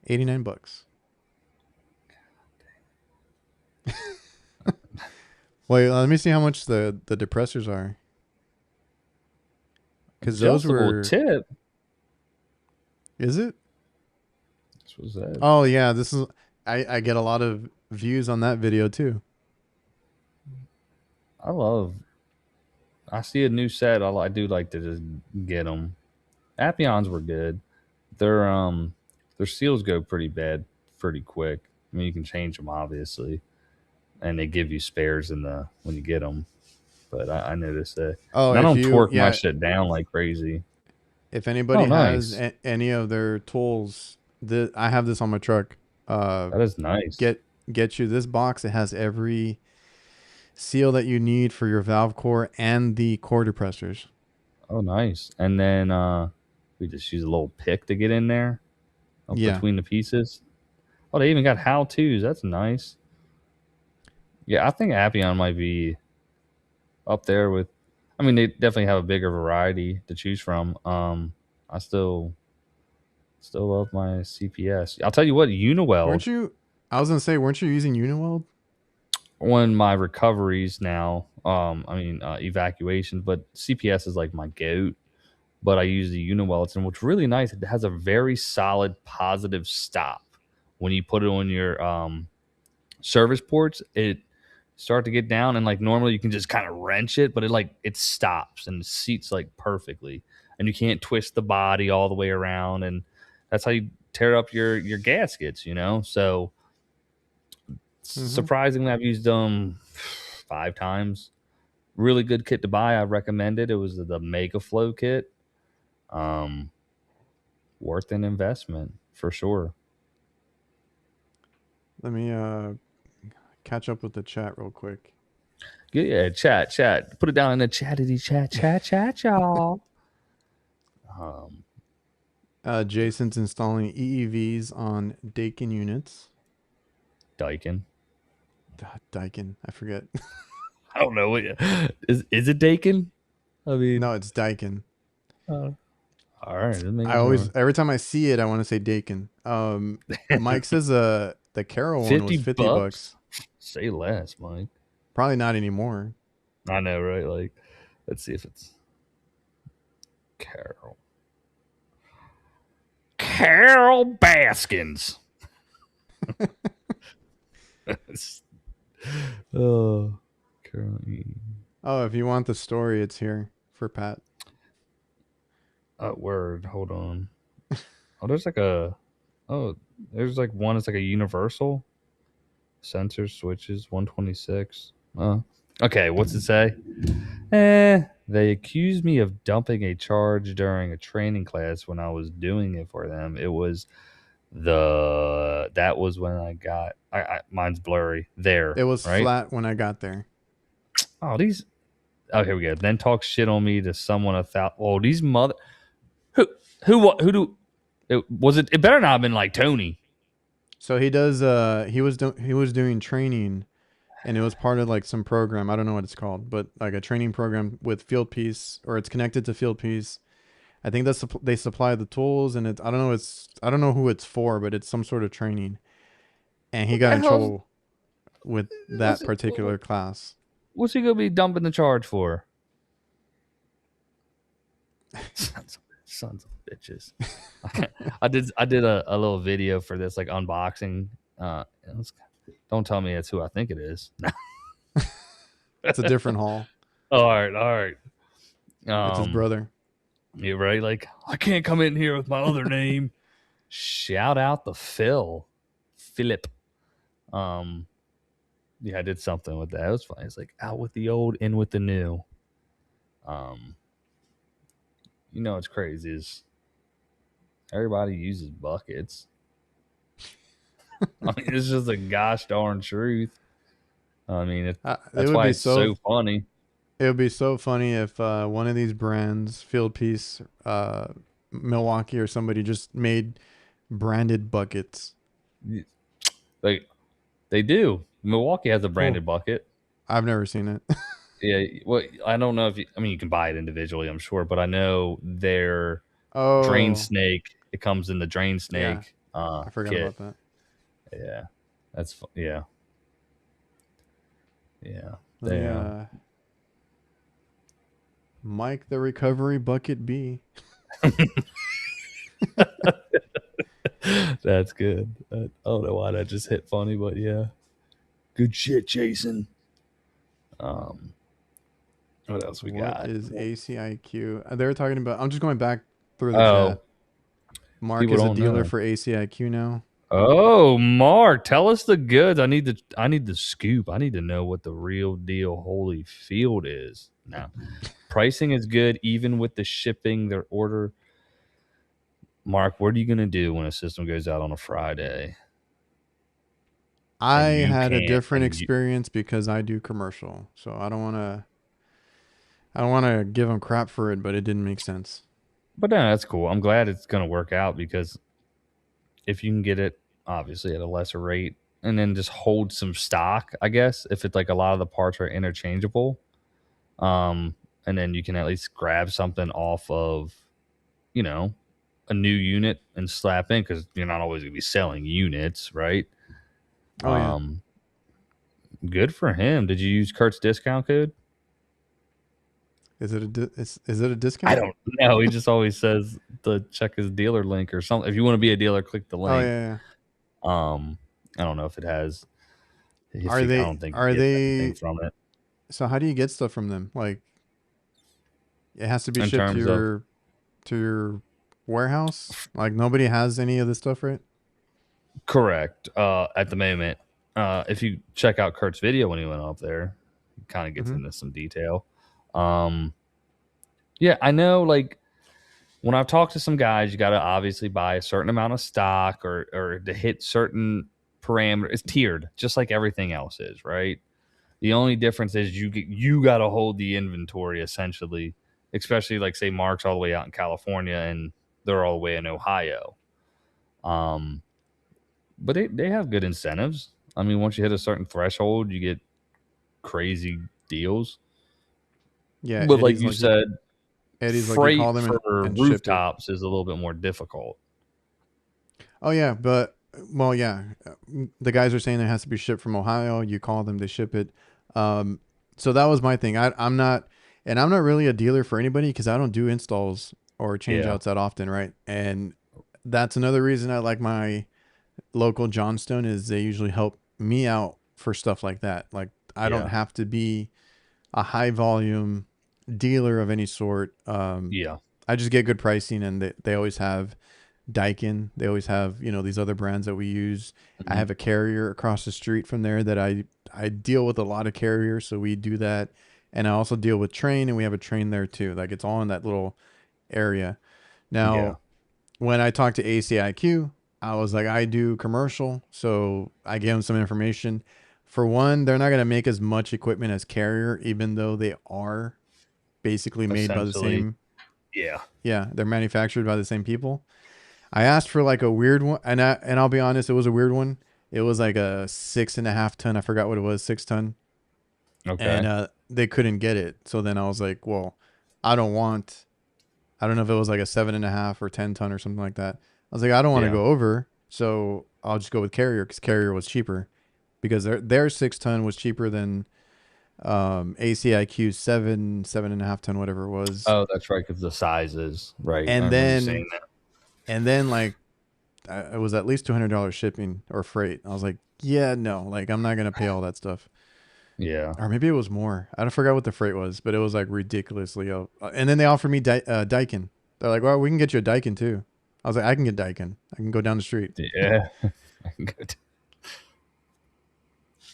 they? $89. Wait, let me see how much the depressors are. Because those Adjustable were. tip. Is it? What was that? Oh yeah, this is. I get a lot of views on that video too. I see a new set. I do like to just get them. Appions were good. Their seals go pretty bad pretty quick. I mean, you can change them obviously, and they give you spares when you get them. But I noticed that. Oh, And I if don't you torque my shit down like crazy. if anybody Oh, has nice. any of their tools, I have this on my truck. That is nice. Get you this box. It has every seal that you need for your valve core and the core depressors. Oh, nice. And then we just use a little pick to get in there Yeah. between the pieces. Oh, they even got how-tos. That's nice. Yeah, I think Appion might be up there with. I mean, they definitely have a bigger variety to choose from. I still love my CPS. I'll tell you what, Uniweld. Weren't you? I was gonna say, weren't you using Uniweld? On my recoveries now, evacuations, but CPS is like my goat. But I use the Uniweld, and what's really nice, it has a very solid positive stop. When you put it on your service ports, it start to get down, and like normally you can just kind of wrench it, but it stops and the seats like perfectly, and you can't twist the body all the way around, and that's how you tear up your gaskets, So surprisingly, I've used them 5 times. Really good kit to buy. I recommend it. It was the Mega Flow kit. Worth an investment for sure. Let me catch up with the chat real quick. Yeah, chat. Put it down in the chat, y'all. Jason's installing EEVs on Dakin units. Daikin. Daikin, I forget. I don't know. Is it Dakin? I mean, No, it's Daikin. all right. Every time I see it, I want to say Dakin. Mike says the Carol one was $50. Say less, Mike. Probably not anymore. I know, right? Like, let's see if it's Carol Baskins. Oh, Carol. Oh, if you want the story, it's here for Pat. Word. Hold on. There's one. It's like a universal sensor switches 126. Okay. What's it say? They accused me of dumping a charge during a training class when I was doing it for them. It was that was when I got. Mine's blurry. There. It was right? flat when I got there. Oh, these. Oh, here we go. Then talk shit on me to someone without. Oh, these mother. Who do? It better not have been like Tony. So he does. He was doing training, and it was part of like some program. I don't know what it's called, but like a training program with Field Piece, or it's connected to Field Piece. I think they supply the tools, and I don't know who it's for, but it's some sort of training. And he got in trouble with that particular class. What's he gonna be dumping the charge for? Sons of bitches. I did a little video for this, like unboxing. Don't tell me it's who I think it is. It's a different haul. All right. It's his brother. You're right. Like, I can't come in here with my other name. Shout out to Philip. Yeah, I did something with that. It was fine. It's like out with the old, in with the new. What's crazy is everybody uses buckets. I mean, it's just a gosh darn truth. I mean, It that's would why be it's so so. funny. It would be so funny if one of these brands, Field Piece, Milwaukee, or somebody just made branded buckets. Like they do. Milwaukee has a Oh, branded bucket. I've never seen it. Yeah. Well, I don't know if I mean, you can buy it individually, I'm sure, but I know their drain Oh, snake. It comes in the drain yeah. snake I forgot kit. about that. Yeah, yeah, yeah. Let me They Mike the Recovery Bucket B. That's good. I don't know why that just hit funny, but yeah, good shit, Jason. Um, what else we What got? is ACIQ? They were talking about. I'm just going back through the Oh, chat. Mark people is a don't dealer know. for ACIQ now. Oh, Mark, tell us the goods. I need the scoop. I need to know what the real deal Holyfield is. Now, pricing is good even with the shipping. Their order. Mark, what are you gonna do when a system goes out on a Friday I and you had a can't different experience because I do commercial, so I don't want to. I don't want to give them crap for it, but it didn't make sense. but no, that's cool. I'm glad it's gonna work out because if you can get it obviously at a lesser rate and then just hold some stock, I guess, if it's like a lot of the parts are interchangeable. Um, and then you can at least grab something off of, you know, a new unit and slap in because you're not always gonna be selling units, right? Oh yeah, Um, good for him. Did you use Kurt's discount code? is it a I discount? don't know. He just always says to check his dealer link or something. If you want to be a dealer, click the Oh link. yeah, yeah. I don't know if it has. Are I they? don't think he Are gets anything they? from it So how do you get stuff from them? Like it has to be in shipped terms of to your warehouse. Like nobody has any of this stuff, right? correct. At the moment, if you check out Kurt's video when he went up there, he kind of gets Mm-hmm. into some detail. Um, yeah, I know. Like when I've talked to some guys, you got to obviously buy a certain amount of stock or to hit certain parameters. It's tiered, just like everything else is, right? The only difference is you got to hold the inventory essentially, especially like say Mark's all the way out in California and they're all the way in Ohio. Um, but they have good incentives. I mean, once you hit a certain threshold, you get crazy deals. Yeah, But like you said, Eddie's like you call freight them for and ship it. rooftops is a little bit more difficult. Oh yeah, but well, yeah, the guys are saying it has to be shipped from Ohio. You call them, they ship it. Um, so that was my thing. I'm not, and I'm not really a dealer for anybody because I don't do installs or change Yeah, outs that often, right? And that's another reason I like my local Johnstone is they usually help me out for stuff like that. Like I don't yeah, have to be a high volume dealer of any sort. yeah. I just get good pricing, and they always have Daikin. They always have, these other brands that we use. I Mhm. have a carrier across the street from there that I deal with a lot of carriers, so we do that. And I also deal with Train, and we have a Train there too. Like it's all in that little area. Yeah, Now, when I talked to ACIQ, I was like, I do commercial, so I gave them some information. For one, they're not going to make as much equipment as Carrier, even though they are basically made by the essentially. same. Yeah, Yeah, they're manufactured by the same people. I asked for like a weird one, and I'll be honest, it was a weird one. It was like a 6.5 ton. I forgot what it was, 6 ton, and okay. they couldn't get it. So then I was like, well, I don't want. I don't know if it was like a 7.5 or 10 ton or something like that. I was like, I don't want to Yeah. go over, so I'll just go with Carrier because Carrier was cheaper because their 6 ton was cheaper than ACIQ 7.5 ton, whatever it was, Oh, that's right, because the sizes, right. I and remember you then saying that. like it was at least $200 shipping or freight. I was like, yeah, no, like I'm not gonna pay all that stuff. Yeah. Or maybe it was more. I don't forgot what the freight was, but it was like ridiculously. And then they offered me Daikin. They're like, well, we can get you a Daikin too. I was like, I can get Daikin. I can go down the street. Yeah. Good.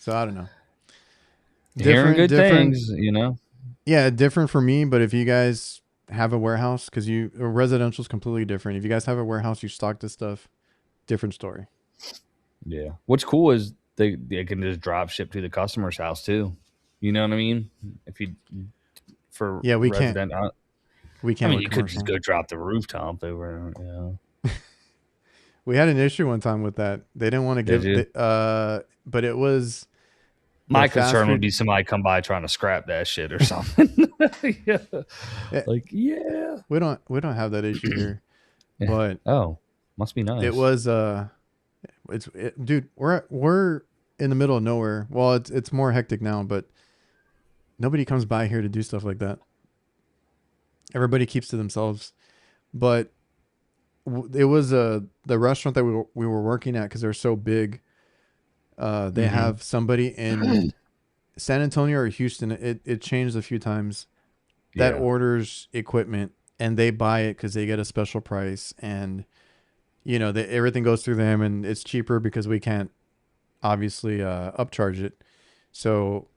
So I don't know. Hearing Different, good different. things, you know? Yeah, different for me. But if you guys have a warehouse, because residential is completely different. If you guys have a warehouse, you stock this stuff. Different story. Yeah. What's cool is they can just drop ship to the customer's house too. You know what I mean? If you for Yeah, resident, we I can't mean, with you could just commercial. go drop the rooftop over. You know, We had an issue one time with that. They didn't want to did give you? but it was the My fast concern would be food. somebody come by trying to scrap that shit or something. Yeah. eh, Like, yeah. we don't have that issue here, Yeah. but Oh, must be it nice. was dude, we're in the middle of nowhere. Well, it's more hectic now, but nobody comes by here to do stuff like that. Everybody keeps to themselves. But it was the restaurant that we were working at, because they're so big. They Mm-hmm. have somebody in San Antonio or Houston. It changed a few times. That Yeah. orders equipment and they buy it because they get a special price, and everything goes through them, and it's cheaper because we can't obviously upcharge it. So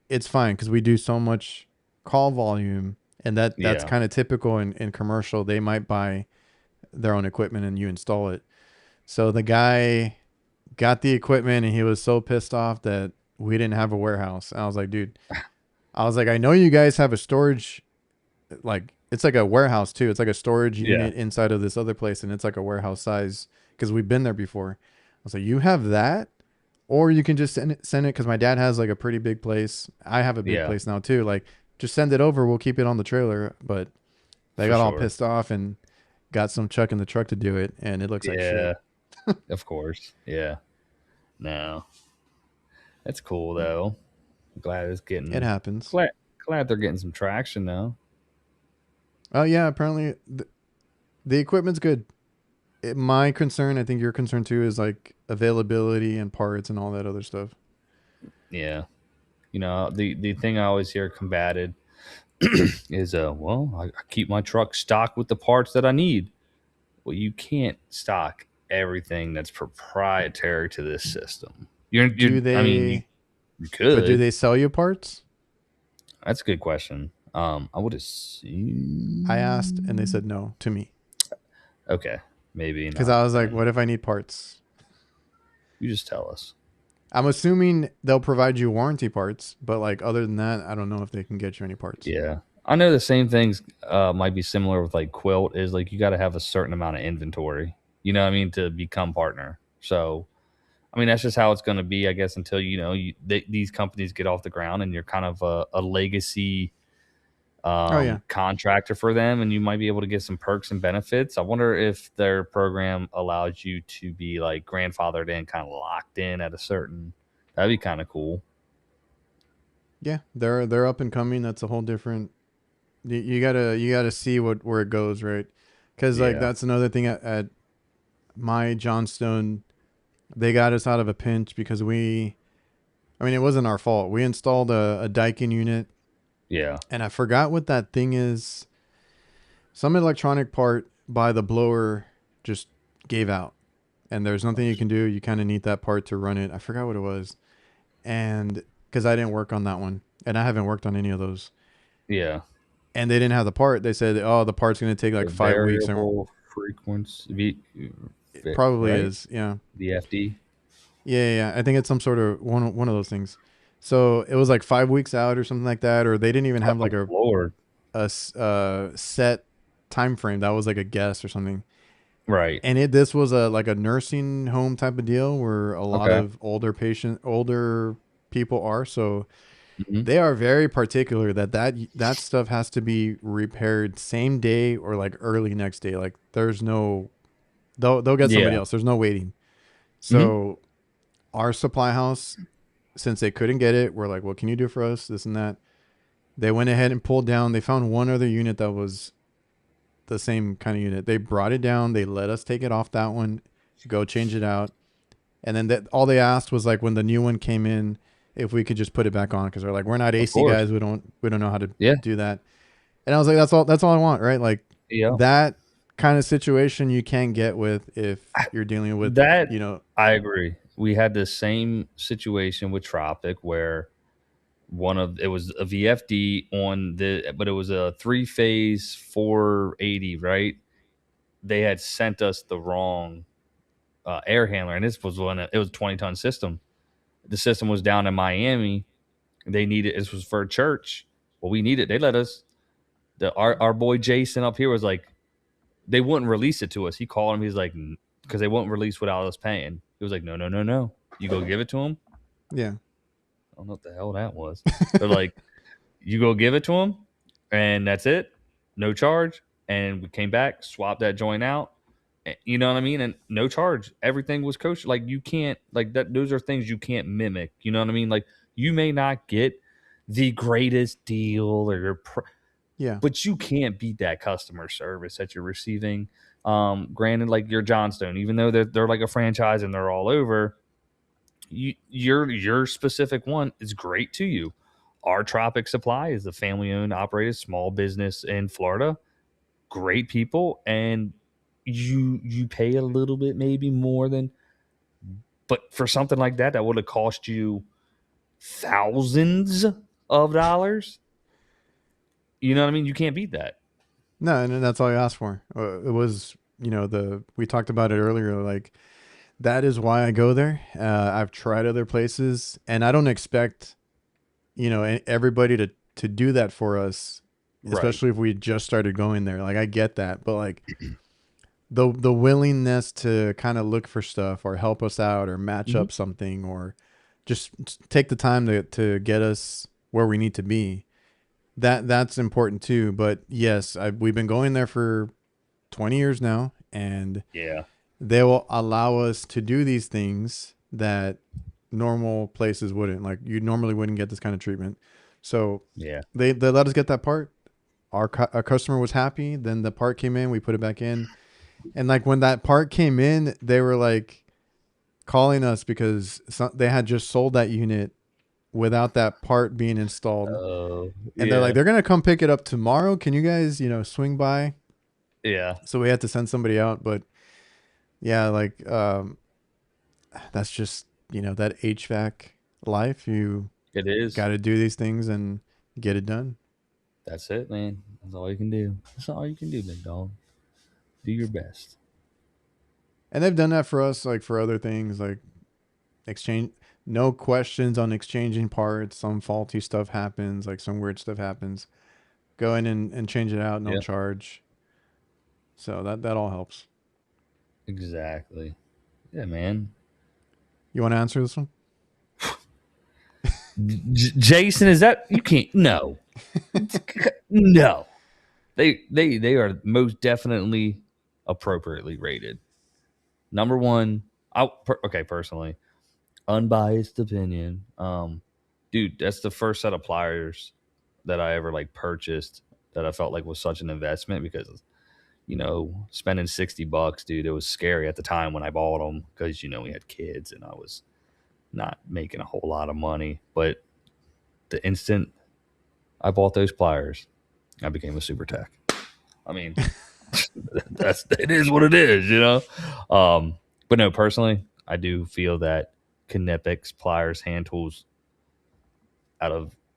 it's fine because we do so much call volume, and that's Yeah. kind of typical in commercial. They might buy their own equipment and you install it. So the guy got the equipment and he was so pissed off that we didn't have a warehouse. I was like, dude, I know you guys have a storage, like it's like a warehouse too. It's like a storage Yeah. unit inside of this other place, and it's like a warehouse size because we've been there before. I was like, you have that, or you can just send it because my dad has like a pretty big place. I have a big Yeah. place now too. Like, just send it over. We'll keep it on the trailer. But they For got all sure. pissed off and got some Chuck in the truck to do it, and it looks like shit. Yeah. Of course. Yeah. No. That's cool though. Glad it's It getting happens. glad glad they're getting some traction though. Oh yeah, apparently the equipment's good. My concern, I think your concern too, is like availability and parts and all that other stuff. Yeah. The thing I always hear combated is well, I keep my truck stocked with the parts that I need. Well, you can't stock everything that's proprietary to this system. Do I mean, you, they? you But do could. they sell you parts? That's a good question. I would I asked, and they assume. said no to me Okay, maybe because not I was like, then. what if I need parts? You just tell us. I'm assuming they'll provide you warranty parts, but like other than that, I don't know if they can get you any parts. Yeah. I know the same things might be similar with like Quilt is like you got to have a certain amount of inventory, you know what I mean, to become partner. So, I mean, that's just how it's going to be, I guess, until, these companies get off the ground and you're kind of a legacy Oh yeah, contractor for them and you might be able to get some perks and benefits. I wonder if their program allows you to be like grandfathered in, kind of locked in at a certain, that'd be kind of cool. yeah. They're up and coming. That's a whole different. You gotta see where it goes, right? Because like Yeah. that's another thing at my Johnstone. They got us out of a pinch because I mean, it wasn't our fault. We installed a Daikin unit, Yeah. and I forgot what that thing is. Some electronic part by the blower just gave out, and there's nothing you can do. You kind of need that part to run it. I forgot what it was, and because I didn't work on that one, and I haven't worked on any of those, Yeah. and they didn't have the part. They said, "Oh, the part's going to take like The 5 weeks," and variable frequency, it probably right? is. Yeah, VFD. yeah. I think it's some sort of one of those things. So it was like 5 weeks out or something like that, or they didn't even have Oh like a Lord. set time frame. That was like a guess or something. Right. And this was a like a nursing home type of deal where a lot Okay. of older people are. So Hmm. they are very particular that stuff has to be repaired same day or like early next day. Like there's no they'll get somebody Yeah. else. There's no waiting. Hmm. So our supply house, since they couldn't get it, we're like, what can you do for us? This and that. They went ahead and pulled down. They found one other unit that was the same kind of unit. They brought it down. They let us take it off that one, go change it out, and then all they asked was like when the new one came in, if we could just put it back on because they're like, we're not Of AC course. guys. We don't know how to Yeah. do that. And I was like, that's all I want, right? Like Yeah. that kind of situation you can't get with if you're dealing with That you know. I agree. We had the same situation with Tropic where it was a VFD but it was a three phase 480, right? They had sent us the wrong air handler, and this was it was a 20-ton system. The system was down in Miami. They needed, this was for a church. Well, we needed, they let us, our boy Jason up here was like, they wouldn't release it to us. He called him. He's like, because they won't release without us paying. He was like, no, no, no, no. You go give it to him. Yeah. I don't know what the hell that was. They're like, you go give it to him, and that's it. No charge. And we came back, swapped that joint out. You know what I mean? And no charge. Everything was kosher. Like, you can't, like, that. Those are things you can't mimic. You know what I mean? Like, you may not get the greatest deal or your Yeah. but you can't beat that customer service that you're receiving. Granted, like your Johnstone, even though they're like a franchise and they're all over, your specific one is great to you. Our Tropic Supply is a family-owned, operated small business in Florida. Great people, and you pay a little bit, maybe more than, but for something like that, that would have cost you thousands of dollars. You know what I mean? You can't beat that. No, and that's all I asked for. It was, we talked about it earlier. Like, that is why I go there. I've tried other places, and I don't expect, everybody to do that for us, especially if we just started going there. Like, I get that, but like the willingness to kind of look for stuff or help us out or match up something or just take the time to get us where we need to be. That's important too. But yes, we've been going there for 20 years now, and Yeah. they will allow us to do these things that normal places wouldn't. Like, you normally wouldn't get this kind of treatment. So Yeah. they let us get that part. Our customer was happy. Then the part came in, we put it back in. And like when that part came in, they were like calling us because they had just sold that unit without that part being installed. And they're like, they're going to come pick it up tomorrow. Can you guys, swing by? Yeah. So we had to send somebody out, but yeah, like, that's just, that HVAC life. It is. Got to do these things and get it done. That's it, man. That's all you can do. That's all you can do, big dog. Do your best. And they've done that for us, like for other things, like exchange. No questions on exchanging parts. Some faulty stuff happens, like some weird stuff happens. Go in and change it out, no charge. So that all helps. Exactly. Yeah, man. You want to answer this one? Jason, is that you can't? No, no. They are most definitely appropriately rated. Number one, personally, unbiased opinion. Dude, that's the first set of pliers that I ever like purchased that I felt like was such an investment because, spending $60, dude, it was scary at the time when I bought them because, we had kids and I was not making a whole lot of money. But the instant I bought those pliers, I became a super tech. I mean, it is what it is, But no, personally, I do feel that Knipex pliers, hand tools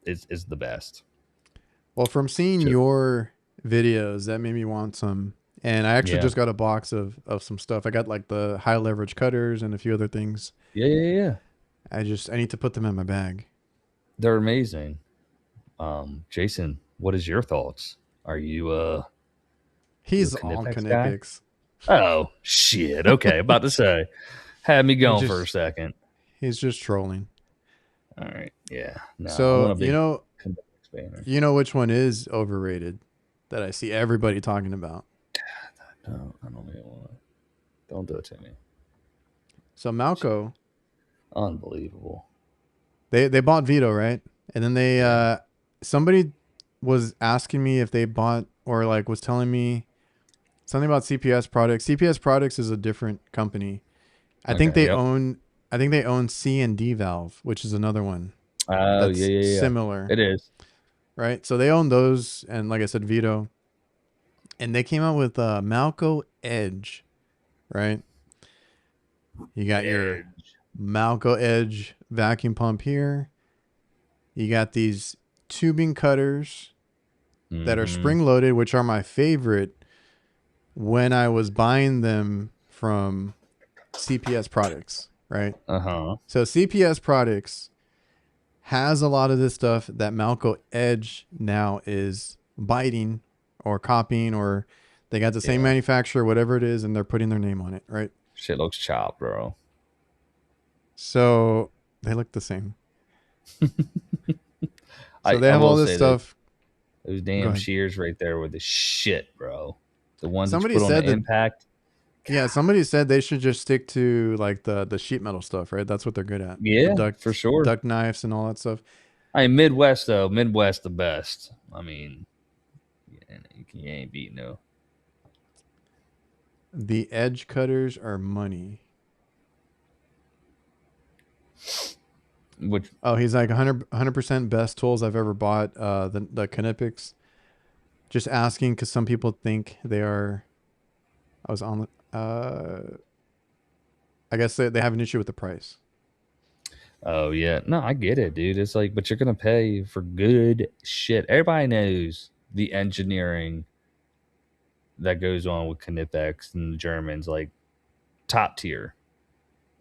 is the best. Well, from seeing your videos, that made me want some. And I actually just got a box of some stuff. I got like the high leverage cutters and a few other things. Yeah. I need to put them in my bag. They're amazing. Jason, what is your thoughts? Are you He's on Knipex. Oh shit. Okay, about to say. Had me going for a second. He's just trolling. All right. Yeah. No, so you know which one is overrated that I see everybody talking about? No, I don't even want to. Don't do it to me. So Malco, unbelievable. They bought Vito, right? And then they somebody was asking me if they bought or like was telling me something about CPS Products. CPS Products is a different company. I think they own C&D Valve, which is another one. Oh, yeah. Similar. It is. Right? So they own those, and like I said, Vito. And they came out with Malco Edge, right? You got your Malco Edge vacuum pump here. You got these tubing cutters that are spring-loaded, which are my favorite when I was buying them from CPS Products, right? Uh-huh. So CPS Products has a lot of this stuff that Malco Edge now is biting or copying, or they got the same Yeah. manufacturer, whatever it is, and they're putting their name on it, right? Shit looks chopped, bro. So they look the same. So they I have all will this say that stuff. those Go damn ahead. shears right there were the shit, bro. The ones that you Somebody put on said the that. impact. Yeah, somebody said they should just stick to like the sheet metal stuff, right? That's what they're good at. The Yeah, for sure. duct knives and all that stuff. I mean, Midwest though, Midwest the best. I mean, yeah, you ain't beating no. The edge cutters are money. Which Oh, he's like 100% best tools I've ever bought. The Knights. Just asking because some people think they are. I was on. I guess they have an issue with the price. oh yeah, no, I get it, dude. It's like, but you're gonna pay for good shit. Everybody knows the engineering that goes on with Knipex and the Germans, like top tier,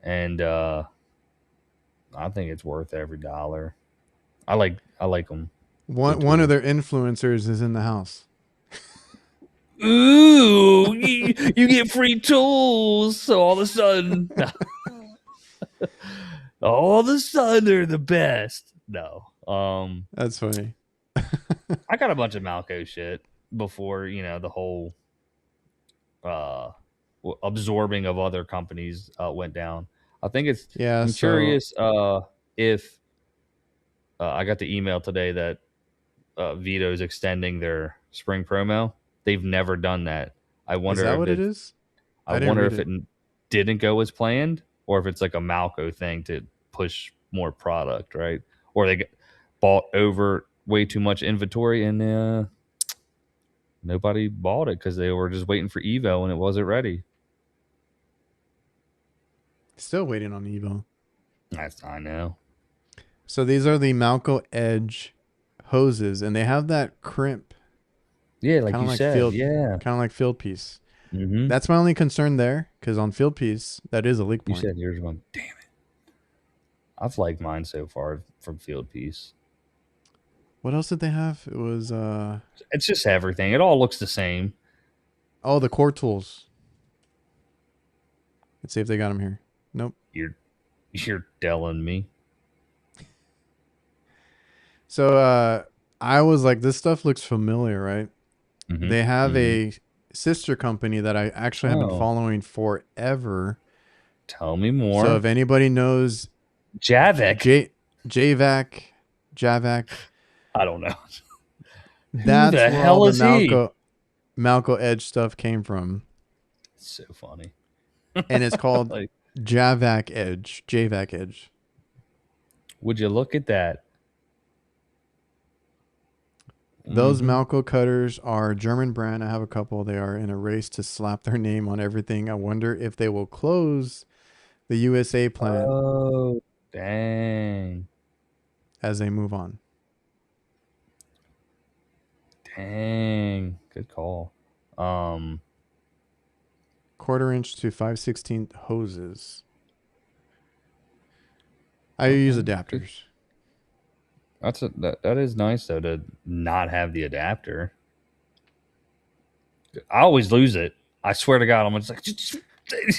and I think it's worth every dollar. I like them. Good One of tools. their influencers is in the house. Ooh, you get free tools. So all of a sudden, all of a sudden they're the best. No, That's funny. I got a bunch of Malco shit before the whole uh absorbing of other companies went down. I think it's. Yeah. I'm So curious if I got the email today that Vito's extending their spring promo. They've never done that. I is wonder that if what it it. is? I I didn't wonder read if it. it didn't go as planned, or if it's like a Malco thing to push more product, right? Or they bought over way too much inventory and nobody bought it because they were just waiting for Evo and it wasn't ready. Still waiting on Evo. I know. So these are the Malco Edge hoses, and they have that crimp, Yeah, like you said. Yeah. kind of like field piece. Mm-hmm. That's my only concern there, because on field piece, that is a leak You point. said yours one. Damn it. I've liked mine so far from Field Piece. What else did they have? It was It's just everything. It all looks the same. the core tools. Let's see if they got them here. Nope. You're telling me. So I was like, this stuff looks familiar, right? Mm-hmm. They have a sister company that I actually have been following forever. Tell me more. So if anybody knows Javik. JVAC, I don't know. that's the where hell all is the Malco Edge stuff came from. It's so funny. And it's called Like, JVAC Edge. would you look at that? Those Malco cutters are a German brand. I have a couple. They are in a race to slap their name on everything. I wonder if they will close the USA plant Oh, dang. as they move on. Dang. Good call. 1/4 inch to 5/16 hoses. I use adapters. That is nice though to not have the adapter. I always lose it. I swear to God, I'm just like,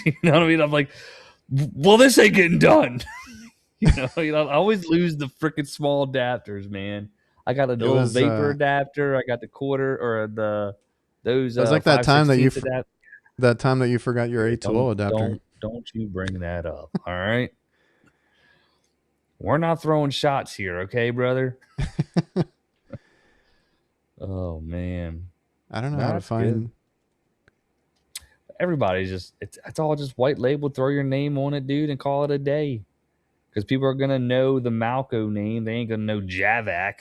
you know what I mean? I'm like, well, this ain't getting done. I always lose the freaking small adapters, man. I got a little vapor adapter. I got the quarter or those. It was like that time that you forgot your Yeah, A2O adapter. Don't you bring that up? All right. We're not throwing shots here, okay, brother? Oh man. I don't know how to find. Good. Everybody's just it's all just white label. Throw your name on it, dude, and call it a day. Because people are gonna know the Malco name. They ain't gonna know Javak.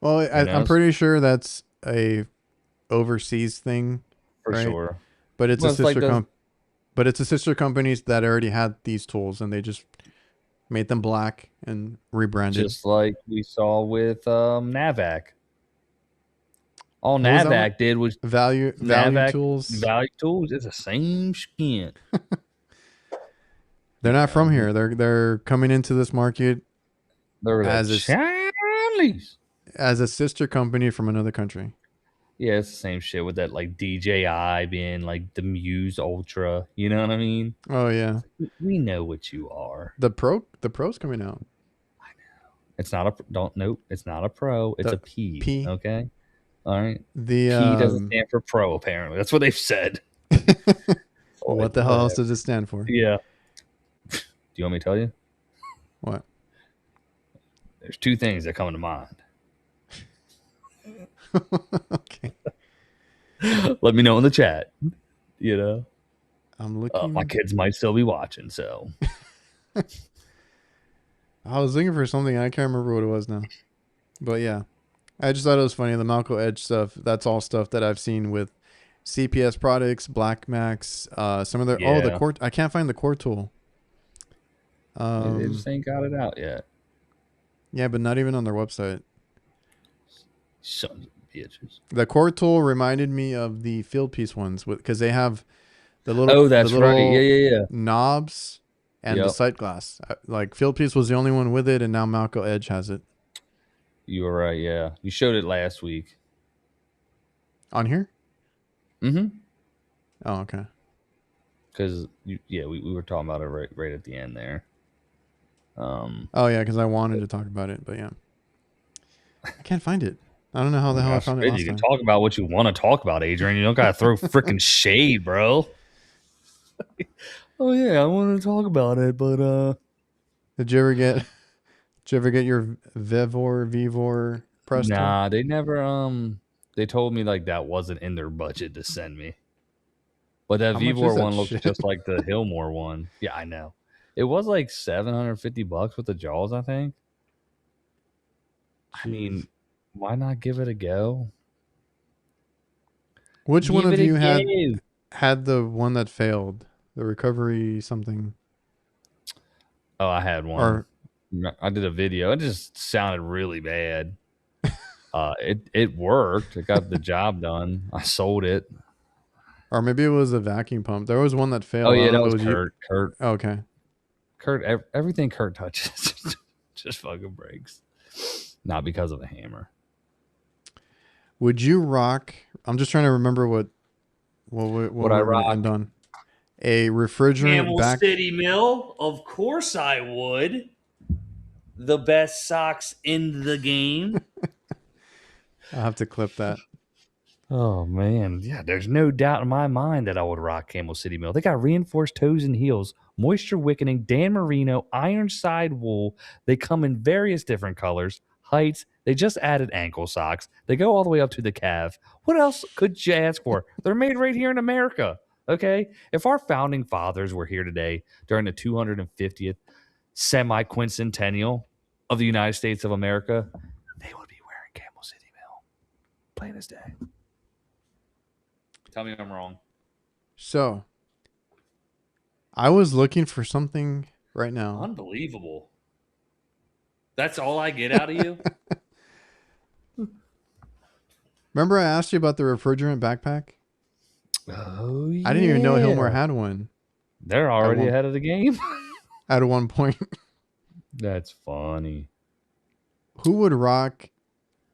Well, I'm pretty sure that's a overseas thing, for right? sure. But it's a sister But it's a sister companies that already had these tools, and they just made them black and rebranded. Just like we saw with Navac. All Navac did was value tools. Value tools. It's the same skin. They're not from here. They're coming into this market They're the as Chinese. as a sister company from another country. Yeah, it's the same shit with that like DJI being like the Muse Ultra. You know what I mean? Oh yeah, We know what you are. the Pro's coming out. It's not a don't nope. It's not a Pro. It's The a P. P. Okay. All right. The P doesn't stand for Pro. Apparently, that's what they've said. what the hell else does it stand for? Yeah. Do you want me to tell you? What? There's two things that come to mind. Okay. Let me know in the chat. You know, I'm looking. my kids might still be watching, so I was looking for something. I can't remember what it was now. But yeah, I just thought it was funny. The Malco Edge stuff. That's all stuff that I've seen with CPS products, Black Max, some of the the Yeah. core. I can't find the core tool. they just ain't got it out yet. Yeah, but not even on their website. Sons of bitches. The core tool reminded me of the field piece ones because they have the little Oh, that's the little right. Yeah. knobs and the Yep. sight glass. Like field piece was the only one with it, and now Malco Edge has it You were right. Yeah, you showed it last week. on here. Mm-hmm. Oh, okay. Because we were talking about it right at the end there. Oh yeah, because I wanted to talk about it, but yeah, I can't find it. I don't know how the hell I found it You last can time. talk about what you want to talk about, Adrian. You don't gotta throw freaking shade, bro. Oh yeah, I want to talk about it, but Did you ever get? Did you ever get your Vivor Presto? nah, they never they told me like that wasn't in their budget to send me. But that How much is Vivor that one looks shit? just like the Hillmore one. Yeah, I know. It was like $750 with the jaws, I think. I mean, why not give it a go? Which one Give of it a you go. had the one that failed? The recovery something? Oh, I had one. Or I did a video. It just sounded really bad. It worked. It got the job done. I sold it. or maybe it was a vacuum pump. There was one that failed. Oh I yeah, don't know that if was it was Kurt. you. Okay. Kurt. Everything Kurt touches just fucking breaks. Not because of the hammer. Would you rock? I'm just trying to remember what Would we're I gonna rock? end on. A refrigerant Camel back. City Mill? Of course I would. The best socks in the game. I'll have to clip that. Oh man, yeah. There's no doubt in my mind that I would rock Camel City Mill. They got reinforced toes and heels, moisture wickening, Dan Merino, iron side wool. They come in various different colors, heights. They just added ankle socks. They go all the way up to the calf. What else could you ask for? They're made right here in America. Okay, if our founding fathers were here today during the 250th semi-quincentennial of the United States of America, they would be wearing Camel City Mill. Plain as day. Tell me I'm wrong. So, I was looking for something right now. Unbelievable. That's all I get out of you? Remember I asked you about the refrigerant backpack? Oh, yeah. I didn't even know Hillmore had one They're already one- ahead of the game. at one point. That's funny. Who would rock?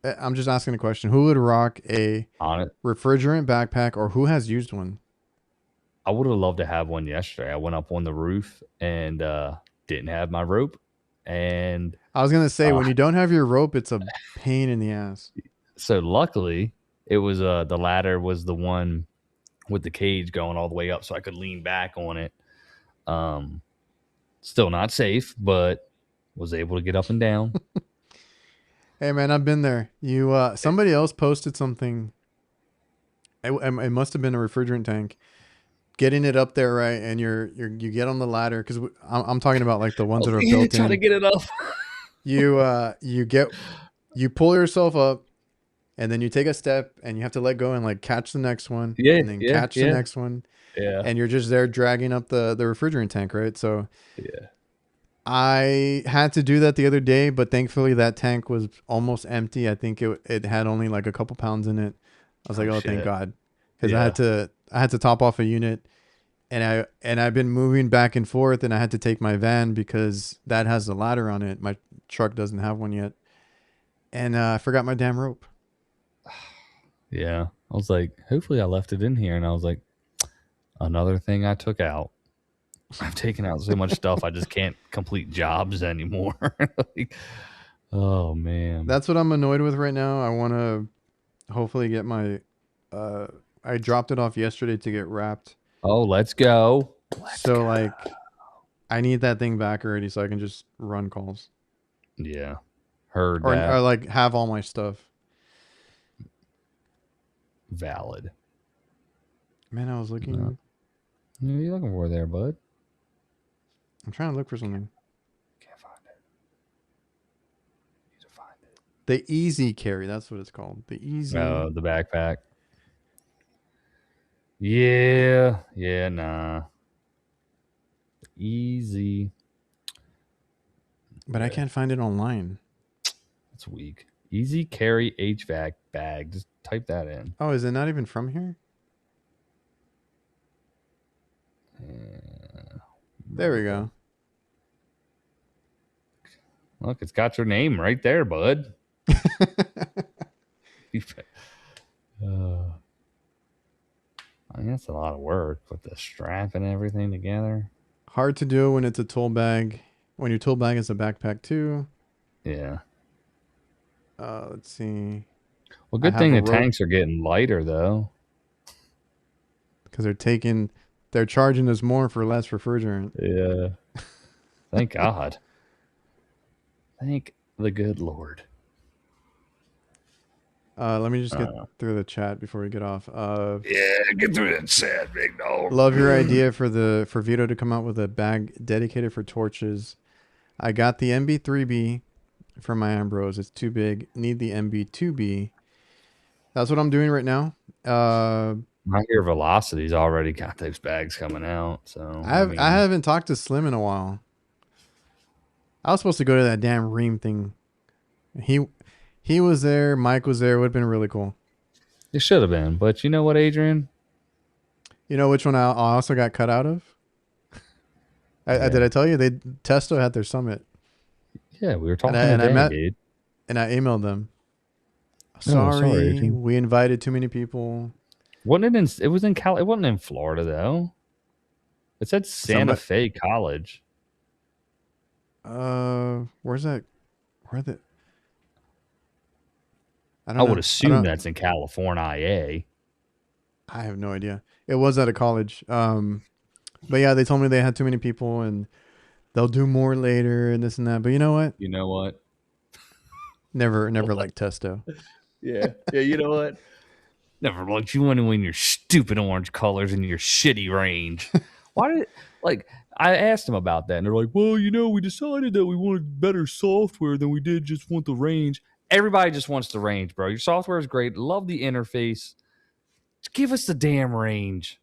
I'm just asking a question. Who would rock a On it. refrigerant backpack, or who has used one? I would have loved to have one yesterday. I went up on the roof and didn't have my rope. And I was gonna say when you don't have your rope, it's a pain in the ass. so luckily it was the ladder was the one with the cage going all the way up so I could lean back on it. Still not safe, but was able to get up and down. Hey man, I've been there. You somebody else posted something. It must have been a refrigerant tank. Getting it up there right, and you get on the ladder because I'm talking about like the ones that are built Trying to in. get it up. You pull yourself up, and then you take a step, and you have to let go and like catch the next one, Yeah, and then yeah, catch the yeah. next one, Yeah. and you're just there dragging up the refrigerant tank, right? So Yeah. I had to do that the other day, but thankfully that tank was almost empty. I think it had only like a couple pounds in it. I was like, oh, thank shit. God, because Yeah. I had to top off a unit, and I've been moving back and forth, and I had to take my van because that has a ladder on it. My truck doesn't have one yet, and I forgot my damn rope. Yeah. I was like, hopefully I left it in here. And I was like, another thing I took out. I've taken out so much stuff I just can't complete jobs anymore. Like, oh man. That's what I'm annoyed with right now. I want to hopefully get my. I dropped it off yesterday to get wrapped. Oh, let's go. So like, I need that thing back already so I can just run calls. Yeah. Heard Or, that. or like have all my stuff. Valid. Man, I was looking. No. What are you looking for there, bud? I'm trying to look for something. Can't find it. Need to find it. The Easy Carry, that's what it's called. The Easy. Oh, the backpack. Yeah. Yeah, nah. Easy. But I can't find it online. That's weak. Easy carry HVAC bag. Just type that in. Oh, is it not even from here? There we go. Look, it's got your name right there, bud. I mean, that's a lot of work with the strap and everything together. Hard to do when it's a tool bag. When your tool bag is a backpack too. Yeah. Let's see. Well, good thing the tanks are getting lighter though. Because they're charging us more for less refrigerant. Yeah. Thank God. Thank the good Lord. Let me just get through the chat before we get off. Yeah, get through that sad big dog. Love your idea for Vito to come out with a bag dedicated for torches. I got the MB3B for my Ambrose. It's too big. Need the MB2B. That's what I'm doing right now. I hear Velocity's already got those bags coming out. So I haven't talked to Slim in a while. I was supposed to go to that damn Ream thing. He was there. Mike was there. It would have been really cool. It should have been. But you know what, Adrian? You know which one I also got cut out of? Did I tell you? Testo had their summit. Yeah, we were talking and I emailed them. Sorry, Adrian. We invited too many people. Wasn't it in? It was in Cal. It wasn't in Florida though. It said Santa Fe College. Where's that? I would assume that's in California. I have no idea. It was at a college. But yeah, they told me they had too many people and they'll do more later and this and that. But you know what? You know what? Never liked Testo. Yeah. You know what? Never liked you in your stupid orange colors and your shitty range. I asked them about that and they're like, well, we decided that we wanted better software than we did just want the range. Everybody just wants the range, bro. Your software is great. Love the interface. Just give us the damn range.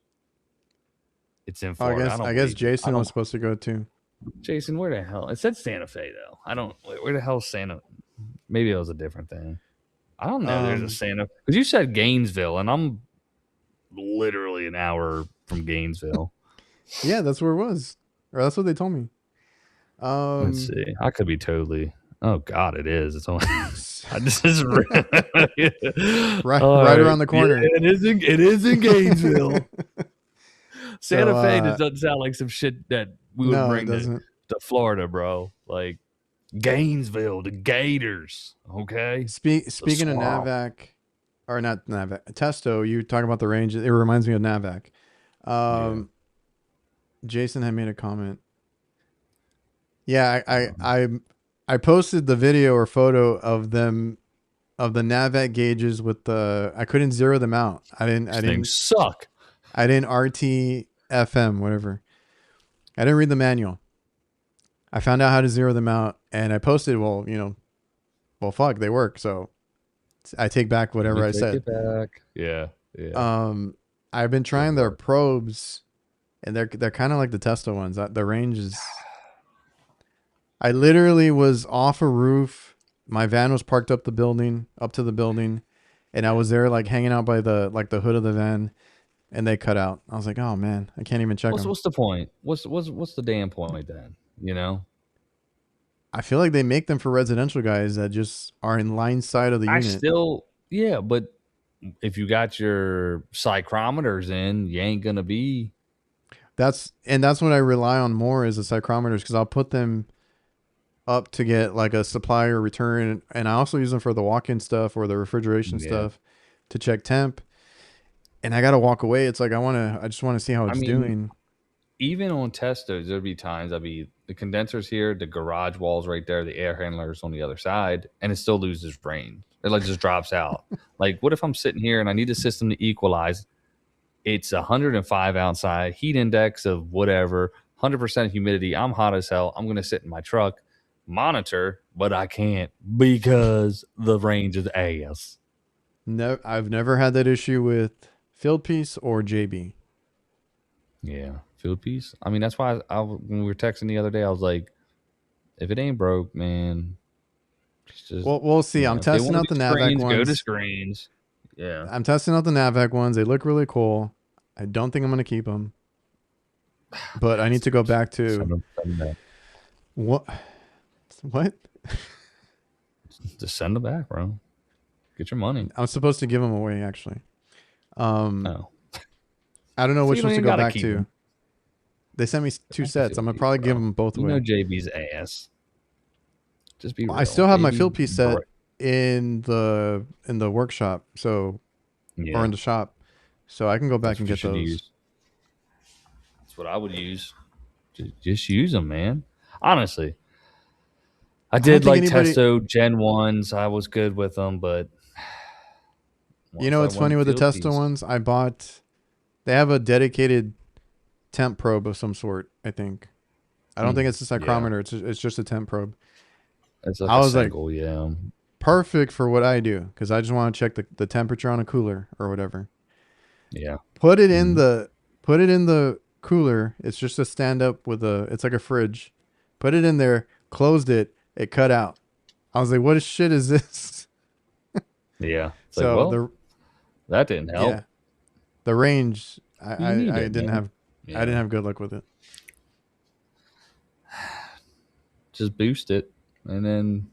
It's in Florida. I guess Jason was supposed to go too. Jason, where the hell? It said Santa Fe though. Where the hell Santa? Maybe it was a different thing. I don't know. There's a Santa because you said Gainesville, and I'm literally an hour from Gainesville. Yeah, that's where it was, or that's what they told me. Let's see. I could be totally. Oh God, it is. It's only. This is right around the corner. Yeah, it is in Gainesville. Santa Fe just doesn't sound like some shit that we would bring to Florida, bro. Like Gainesville, the Gators. Okay. Speaking of NAVAC, or not NAVAC, Testo, you talking about the range. It reminds me of NAVAC. Jason had made a comment. Yeah, I posted the video or photo of them of the NAVAC gauges with the. I couldn't zero them out. I didn't suck. I didn't RT FM whatever. I didn't read the manual. I found out how to zero them out, and I posted. Well, fuck, they work. So I take back whatever I said. It back. Yeah. I've been trying their probes, and they're kind of like the Testo ones. The range is. I literally was off a roof. My van was parked up to the building, and I was there like hanging out by the hood of the van, and they cut out. I was like, oh man, I can't even check them. What's the point? What's the damn point then? You know, I feel like they make them for residential guys that just are in line side of the I unit. still, yeah, but if you got your psychrometers in, you ain't gonna be. That's what I rely on more is the psychrometers, because I'll put them up to get like a supplier return, and I also use them for the walk-in stuff or the refrigeration Yeah. stuff to check temp. And I gotta walk away. It's like I just want to see how I it's mean, doing. even on testos, there'd be times I'd be the condensers here, the garage walls right there, the air handlers on the other side, and it still loses range. It like just drops out. Like, what if I'm sitting here and I need the system to equalize? It's 105 outside, heat index of whatever, 100% humidity. I'm hot as hell. I'm gonna sit in my truck, monitor, but I can't because the range is ass. No, I've never had that issue with Field Piece or JB. Yeah, field piece. I mean, that's why when we were texting the other day, I was like, if it ain't broke, man, just Well, we'll see. I'm if they testing want out to the do Navac screens, go to ones. screens. Yeah, I'm testing out the Navac ones. They look really cool. I don't think I'm gonna keep them, but I need to go back send to them back. what? What? Just send them back, bro. Get your money. I'm supposed to give them away actually. Oh, I don't know so which you don't ones to even go gotta back keep to. them. They sent me two sets. I'm gonna probably give them both You know away. JB's ass. Just be real. I still have my JB's Field Piece set brick. in the workshop, or Yeah, in the shop, so I can go back that's and what you get should those. use. That's what I would use. Just use them, man. Honestly, I I don't did think like anybody. Testo Gen 1s. I was good with them, but You once know, I it's funny went with the field Testo piece, ones. I bought. They have a dedicated temp probe of some sort. I think. I don't think it's a yeah, psychrometer. It's just a temp probe. it's like I a was like, single, yeah. perfect for what I do, because I just want to check the temperature on a cooler or whatever. Yeah. Put it in Mhm. the cooler. It's just a stand up with a. It's like a fridge. Put it in there. Closed it. It cut out. I was like, what shit is this? Yeah. It's like, So well, that didn't yeah, help. the range. You need I it, didn't man. have. I didn't Yeah. have good luck with it. Just boost it. And then,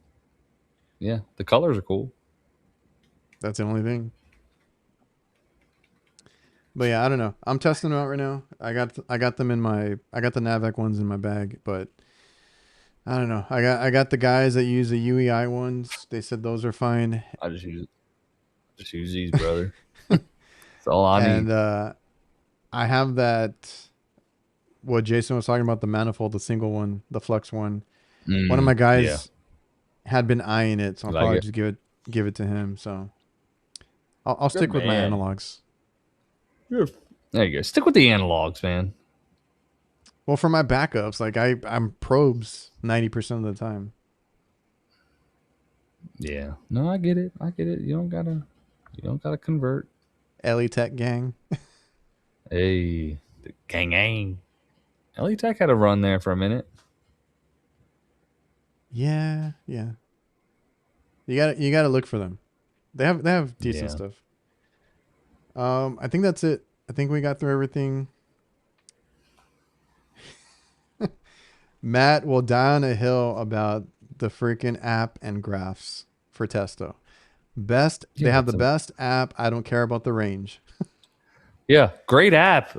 yeah, the colors are cool. That's the only thing. But yeah, I don't know. I'm testing them out right now. I got them in my. I got the Navac ones in my bag, but I don't know. I got the guys that use the UEI ones. They said those are fine. I just use these, brother. That's all I And need. I have that. What Jason was talking about, the manifold, the single one, the flux one. One of my Yeah. guys had been eyeing it, so I'll You like probably it? just give it to him. So I'll Good stick with my man. analogs. There you go. Stick with the analogs, man. Well, for my backups, like I'm probes 90% of the time. Yeah. No, I get it. I get it. You don't gotta convert. Ellie Tech gang. Hey, the gang. LA Tech had a run there for a minute. Yeah, yeah. You gotta look for them. They have decent Yeah. stuff. I think that's it. I think we got through everything. Matt will die on a hill about the freaking app and graphs for Testo. Best. They Yeah, have the it's a best app. I don't care about the range. Yeah, great app.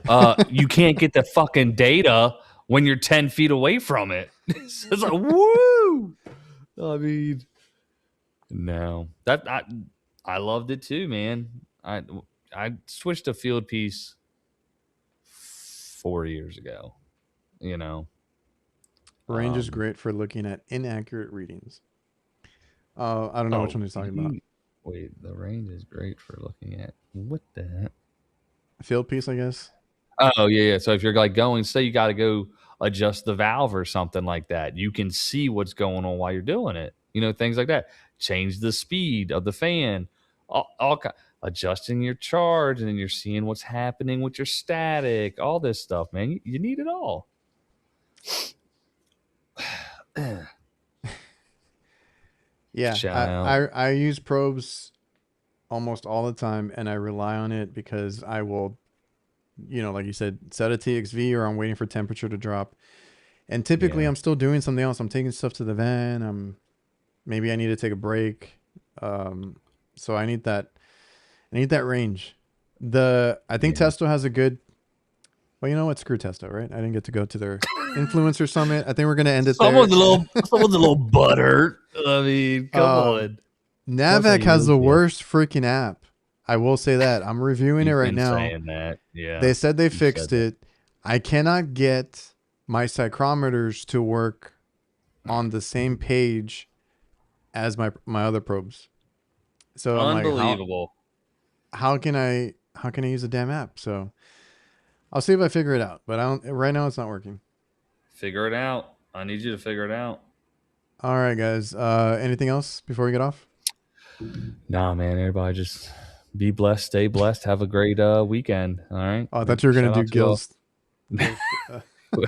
You can't get the fucking data when you're 10 feet away from it. So it's like, woo! I mean, no. I loved it too, man. I switched to field piece 4 years ago. You know. Range is great for looking at inaccurate readings. I don't know which one he's talking about. Wait, the range is great for looking at what the heck? Field piece, I guess. Oh yeah. So if you're like going, say you got to go adjust the valve or something like that, you can see what's going on while you're doing it. You know, things like that. Change the speed of the fan, adjusting your charge, and then you're seeing what's happening with your static. All this stuff, man. You need it all. Yeah, Shout out. I use probes almost all the time, and I rely on it because I will like you said, set a TXV or I'm waiting for temperature to drop. And typically Yeah. I'm still doing something else. I'm taking stuff to the van. Maybe I need to take a break. So I need that range. I think Yeah. Testo has a good, well, you know what? Screw Testo, right? I didn't get to go to their influencer summit. I think we're going to end it there. Someone's a little butthurt. I mean, come on. Navac has the really feel. worst freaking app. I will say that. I'm reviewing it You've right been now. saying that. Yeah. They said they You fixed said it. I cannot get my psychrometers to work on the same page as my other probes. So I'm like, Unbelievable. how can I use a damn app? So I'll see if I figure it out. But right now it's not working. Figure it out. I need you to figure it out. All right, guys. Anything else before we get off? Nah, man. Everybody just be blessed, stay blessed, have a great weekend. All right. Oh, I thought you were gonna do Gil's.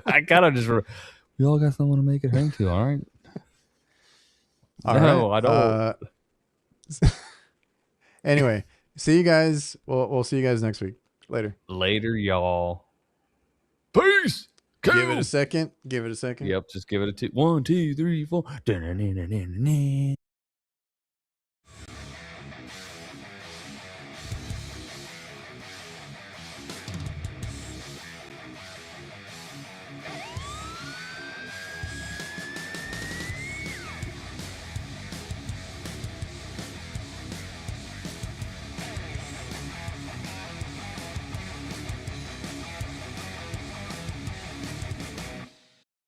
I gotta just. We all got someone to make it hang to. All right. All I right. don't. Anyway, see you guys. We'll see you guys next week. Later. Later, y'all. Peace. Give it a second. Yep. Just give it a 2, 1, 2, 3, 4.